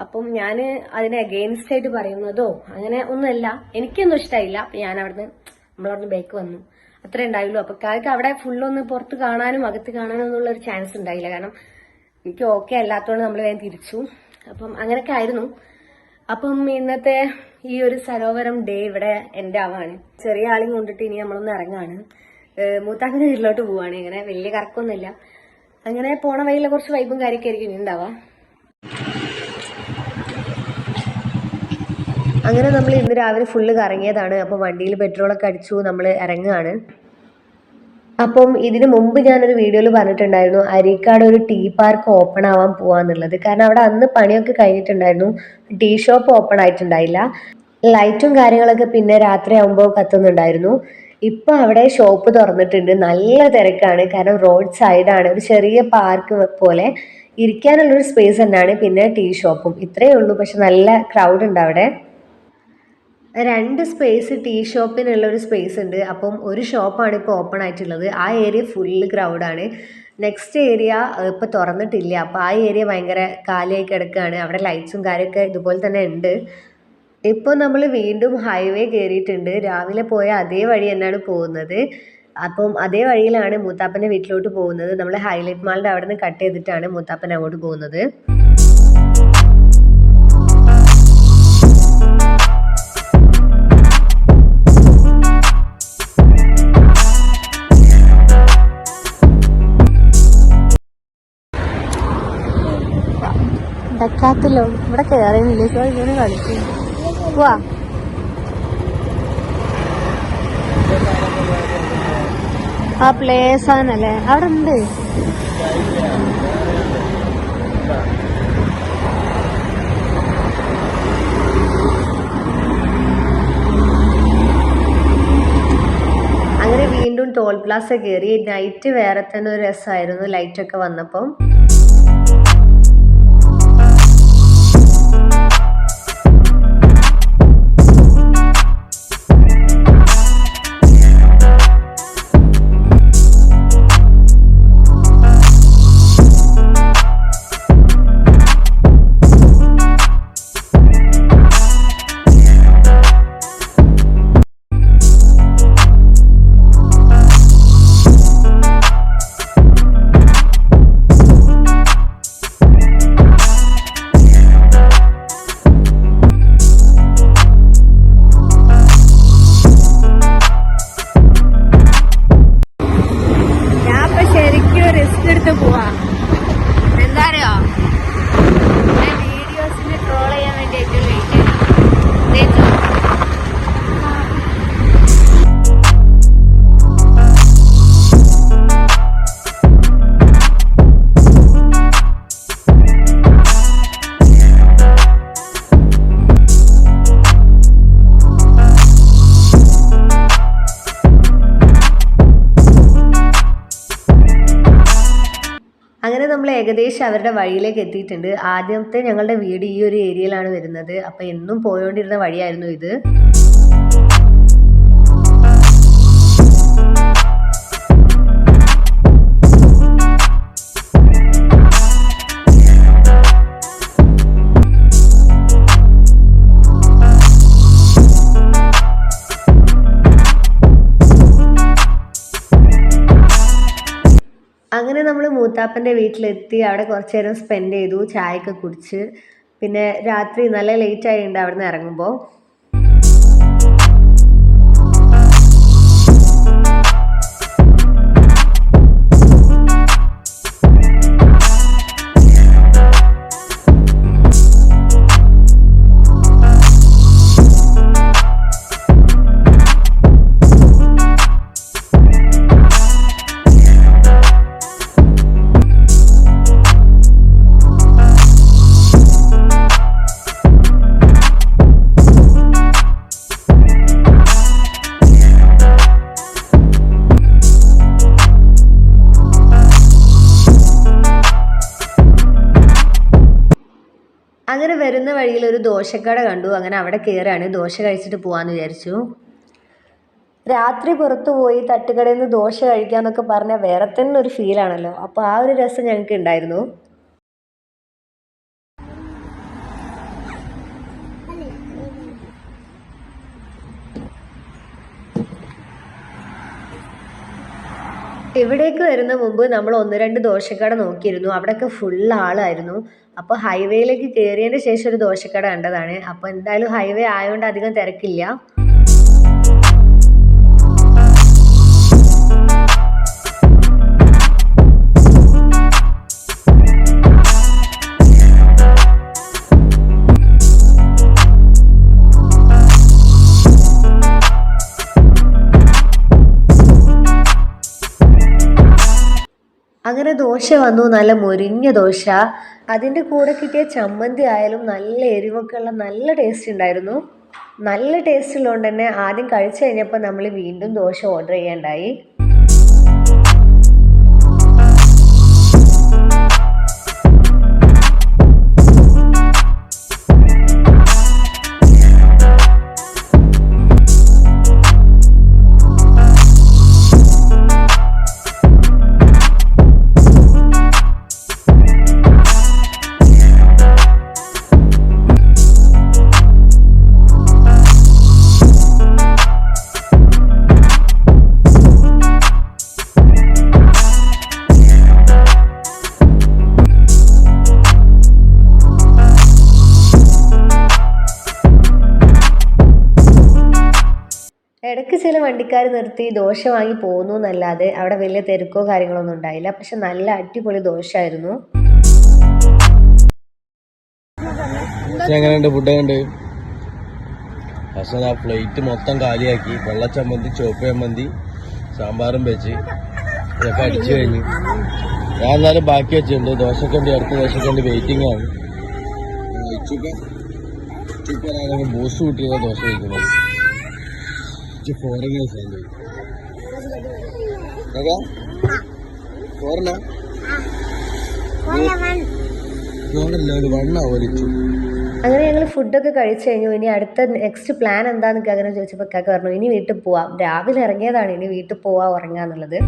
അപ്പം ഞാൻ അതിനെ അഗെയിൻസ്റ്റ് ആയിട്ട് പറയുന്നതോ അങ്ങനെ ഒന്നുമല്ല, എനിക്കൊന്നും ഇഷ്ടമായില്ല. അപ്പൊ ഞാൻ നമ്മളവിടുന്ന് ബേക്ക് വന്നു, അത്രേ ഉണ്ടായുള്ളൂ. അപ്പൊ കാക്ക് അവിടെ ഫുള്ളൊന്ന് പുറത്ത് കാണാനും അകത്ത് കാണാനും എന്നുള്ള ഒരു ചാൻസ് ഉണ്ടായില്ല. കാരണം എനിക്ക് ഓക്കെ അല്ലാത്തതുകൊണ്ട് നമ്മൾ വേഗം തിരിച്ചു. അപ്പം അങ്ങനെയൊക്കെ ആയിരുന്നു. അപ്പം ഇന്നത്തെ ഈ ഒരു സരോവരം ഡേ ഇവിടെ എന്റെ ആവാണ്. ചെറിയ ആളെയും കൊണ്ടിട്ട് ഇനി നമ്മളൊന്ന് ഇറങ്ങാണ്. മൂത്താക്കിന്റെ വീട്ടിലോട്ട് പോവാണ്. ഇങ്ങനെ വലിയ കറക്കൊന്നുമില്ല. അങ്ങനെ പോണ വഴിയിലെ കുറച്ച് വൈബും കാര്യമൊക്കെ ആയിരിക്കും ഇനി ഉണ്ടാവാം. അങ്ങനെ നമ്മൾ ഇന്ന് രാവിലെ ഫുള്ള് കറങ്ങിയതാണ്. അപ്പോൾ വണ്ടിയിൽ പെട്രോളൊക്കെ അടിച്ചു നമ്മൾ ഇറങ്ങുകയാണ്. അപ്പം ഇതിനു മുമ്പ് ഞാനൊരു വീഡിയോയിൽ പറഞ്ഞിട്ടുണ്ടായിരുന്നു അരീക്കാട് ഒരു ടീ പാർക്ക് ഓപ്പൺ ആവാൻ പോവാന്നുള്ളത്. കാരണം അവിടെ അന്ന് പണിയൊക്കെ കഴിഞ്ഞിട്ടുണ്ടായിരുന്നു, ടീ ഷോപ്പ് ഓപ്പൺ ആയിട്ടുണ്ടായില്ല. ലൈറ്റും കാര്യങ്ങളൊക്കെ പിന്നെ രാത്രി ആകുമ്പോൾ കത്തുന്നുണ്ടായിരുന്നു. ഇപ്പൊ അവിടെ ഷോപ്പ് തുറന്നിട്ടുണ്ട്, നല്ല തിരക്കാണ്. കാരണം റോഡ് സൈഡാണ്, ഒരു ചെറിയ പാർക്ക് പോലെ ഇരിക്കാനുള്ളൊരു സ്പേസ് തന്നെയാണ്. പിന്നെ ടീ ഷോപ്പും ഇത്രയേ ഉള്ളൂ. പക്ഷെ നല്ല ക്രൗഡ് ഉണ്ട് അവിടെ. 2 സ്പേസ് ടീ ഷോപ്പിനുള്ള ഒരു സ്പേസ് ഉണ്ട്. അപ്പം ഒരു ഷോപ്പാണ് ഇപ്പോൾ ഓപ്പൺ ആയിട്ടുള്ളത്. ആ ഏരിയ ഫുള്ള് ക്രൗഡാണ്. നെക്സ്റ്റ് ഏരിയ ഇപ്പോൾ തുറന്നിട്ടില്ല. അപ്പോൾ ആ ഏരിയ ഭയങ്കര കാലിയായി കിടക്കുകയാണ്. അവിടെ ലൈറ്റ്സും കാര്യമൊക്കെ ഇതുപോലെ തന്നെ ഉണ്ട്. ഇപ്പോൾ നമ്മൾ വീണ്ടും ഹൈവേ കയറിയിട്ടുണ്ട്. രാവിലെ പോയ അതേ വഴി തന്നെയാണ് പോകുന്നത്. അപ്പം അതേ വഴിയിലാണ് മൂത്താപ്പൻ്റെ വീട്ടിലോട്ട് പോകുന്നത്. നമ്മൾ ഹൈലൈറ്റ് മാളിൻ്റെ അവിടെ നിന്ന് കട്ട് ചെയ്തിട്ടാണ് മൂത്താപ്പൻ അങ്ങോട്ട് പോകുന്നത്. ഡക്കാത്തിലോ ഇവിടെ കയറിയില്ലേ, ഇങ്ങനെ കളിക്കും. വാ ആ പ്ലേസ് ആണല്ലേ അവിടെ ഉണ്ട്. അങ്ങനെ വീണ്ടും ടോൾ പ്ലാസ കയറി. നൈറ്റ് വേറെ തന്നെ ഒരു രസമായിരുന്നു ലൈറ്റൊക്കെ വന്നപ്പം. അങ്ങനെ നമ്മൾ ഏകദേശം അവരുടെ വഴിയിലേക്ക് എത്തിയിട്ടുണ്ട്. ആദ്യത്തെ ഞങ്ങളുടെ വീട് ഈ ഒരു ഏരിയയിലാണ് വരുന്നത്. അപ്പം എന്നും പോയോണ്ടിരുന്ന വഴിയായിരുന്നു ഇത്. മൂത്താപ്പൻ്റെ വീട്ടിലെത്തി. അവിടെ കുറച്ച് നേരം സ്പെൻഡ് ചെയ്തു, ചായയൊക്കെ കുടിച്ച്. പിന്നെ രാത്രി നല്ല ലേറ്റ് ആയിട്ടുണ്ട് അവിടെ നിന്ന് ഇറങ്ങുമ്പോൾ. അങ്ങനെ വരുന്ന വഴിയിൽ ഒരു ദോശക്കട കണ്ടു. അങ്ങനെ അവിടെ കയറാണ്, ദോശ കഴിച്ചിട്ട് പോകാമെന്ന് വിചാരിച്ചു. രാത്രി പുറത്തു പോയി തട്ടുകടയിൽ നിന്ന് ദോശ കഴിക്കാമെന്നൊക്കെ പറഞ്ഞാൽ വേറെ തന്നെ ഒരു ഫീലാണല്ലോ. അപ്പോൾ ആ ഒരു രസം ഞങ്ങൾക്ക് ഉണ്ടായിരുന്നു. ഇവിടേക്ക് വരുന്ന മുമ്പ് നമ്മൾ 1-2 ദോശക്കട നോക്കിയിരുന്നു. അവിടെയൊക്കെ ഫുൾ ആളായിരുന്നു. അപ്പോൾ ഹൈവേയിലേക്ക് കയറിയതിന് ശേഷം ഒരു ദോശക്കട കണ്ടതാണ്. അപ്പോൾ എന്തായാലും ഹൈവേ ആയതുകൊണ്ട് അധികം തിരക്കില്ല. അങ്ങനെ ദോശ വന്നു, നല്ല മൊരിഞ്ഞ ദോശ. അതിൻ്റെ കൂടെ കിട്ടിയ ചമ്മന്തി ആയാലും നല്ല എരിവൊക്കെ ഉള്ള നല്ല ടേസ്റ്റ് ഉണ്ടായിരുന്നു. നല്ല ടേസ്റ്റ് ഉള്ളതുകൊണ്ട് തന്നെ ആദ്യം കഴിച്ചു കഴിഞ്ഞപ്പോൾ നമ്മൾ വീണ്ടും ദോശ ഓർഡർ ചെയ്യാണ്ടായി. ഇടയ്ക്ക് ചില വണ്ടിക്കാർ നിർത്തി ദോശ വാങ്ങി പോകുന്നു എന്നല്ലാതെ അവിടെ വലിയ തിരക്കോ കാര്യങ്ങളൊന്നും ഉണ്ടായില്ല. പക്ഷെ നല്ല അടിപൊളി ദോശ ആയിരുന്നു. എങ്ങനെയുണ്ട് ഫുഡ്? എങ്ങനെയുണ്ട്? പക്ഷെ ആ പ്ലേറ്റ് മൊത്തം കാലിയാക്കി. വെള്ളച്ചമ്മന്തി, ചോപ്പ് ചമ്മന്തി, സാമ്പാറും വെച്ച് ഇതൊക്കെ അടിച്ചു കഴിഞ്ഞു. ഞാൻ എന്നാലും ബാക്കി വെച്ചിട്ടുണ്ട്. ദോശക്കണ്ടി, അടുത്ത ദോശക്കണ്ടി വെയിറ്റിംഗ് ആണ്. ഉച്ചക്കാണെങ്കിൽ ബോസ് കൂട്ടിയുള്ള ദോശ കഴിക്കുന്നത്. അങ്ങനെ ഞങ്ങൾ ഫുഡൊക്കെ കഴിച്ചു കഴിഞ്ഞു. ഇനി അടുത്ത നെക്സ്റ്റ് പ്ലാൻ എന്താന്ന് അങ്ങനെ ചോദിച്ചപ്പോൾ കാക്ക പറഞ്ഞു ഇനി വീട്ടിൽ പോവാം. രാവിലെ ഇറങ്ങിയതാണ്, ഇനി വീട്ടിൽ പോവാ ഉറങ്ങാന്നുള്ളത്.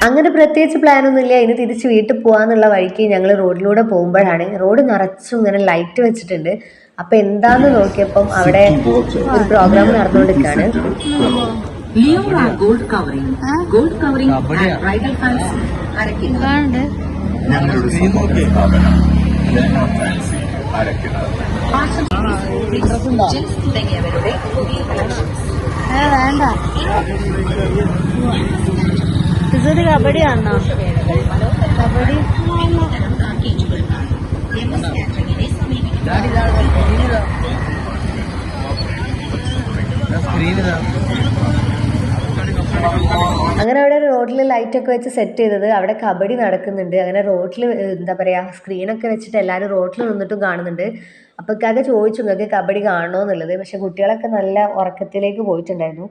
അങ്ങനെ പ്രത്യേകിച്ച് പ്ലാനൊന്നുമില്ല. ഇനി തിരിച്ച് വീട്ടിൽ പോകാന്നുള്ള വഴിക്ക് ഞങ്ങൾ റോഡിലൂടെ പോകുമ്പോഴാണ് റോഡ് നിറച്ചും ഇങ്ങനെ ലൈറ്റ് വെച്ചിട്ടുണ്ട്. അപ്പൊ എന്താന്ന് നോക്കിയപ്പം അവിടെ ഒരു പ്രോഗ്രാം നടന്നുകൊണ്ടിരിക്കുകയാണ്. വേണ്ട ഇതൊരു കബഡിയാണോ? കബഡി അങ്ങനെ അവിടെ റോഡിൽ ലൈറ്റൊക്കെ വെച്ച് സെറ്റ് ചെയ്തത് അവിടെ കബഡി നടക്കുന്നുണ്ട്. അങ്ങനെ റോഡിൽ എന്താ പറയുക സ്ക്രീനൊക്കെ വെച്ചിട്ട് എല്ലാവരും റോഡിൽ നിന്നിട്ടും കാണുന്നുണ്ട്. അപ്പോൾ ഇക്കാക്ക ചോദിച്ചു നിങ്ങൾക്ക് കബഡി കാണണോ എന്നുള്ളത്. പക്ഷെ കുട്ടികളൊക്കെ നല്ല ഉറക്കത്തിലേക്ക് പോയിട്ടുണ്ടായിരുന്നു.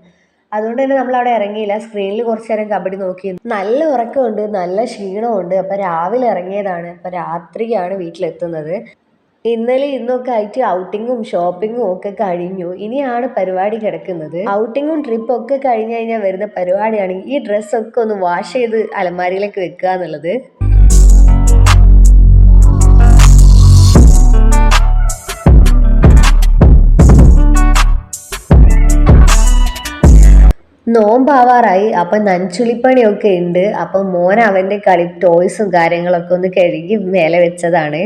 അതുകൊണ്ട് തന്നെ നമ്മൾ അവിടെ ഇറങ്ങിയില്ല. സ്ക്രീനിൽ കുറച്ച് നേരം കബഡി നോക്കി. നല്ല ഉറക്കമുണ്ട്, നല്ല ക്ഷീണമുണ്ട്. അപ്പോൾ രാവിലെ ഇറങ്ങിയതാണ്. അപ്പോൾ രാത്രിയാണ് വീട്ടിലെത്തുന്നത്. ഇന്നലെ ഇന്നൊക്കെ ആയിട്ട് ഔട്ടിങ്ങും ഷോപ്പിങ്ങും ഒക്കെ കഴിഞ്ഞു. ഇനിയാണ് പരിപാടി കിടക്കുന്നത്. ഔട്ടിങ്ങും ട്രിപ്പും ഒക്കെ കഴിഞ്ഞു കഴിഞ്ഞാൽ വരുന്ന പരിപാടിയാണ് ഈ ഡ്രസ്സൊക്കെ ഒന്ന് വാഷ് ചെയ്ത് അലമാരിയിലേക്ക് വെക്കുക എന്നുള്ളത്. നോമ്പാവാറായി. അപ്പം നനച്ചുളിപ്പണിയൊക്കെ ഉണ്ട്. അപ്പം മോൻ അവൻ്റെ കളി ടോയ്സും കാര്യങ്ങളൊക്കെ ഒന്ന് കഴുകി മേലെ വെച്ചതാണ്.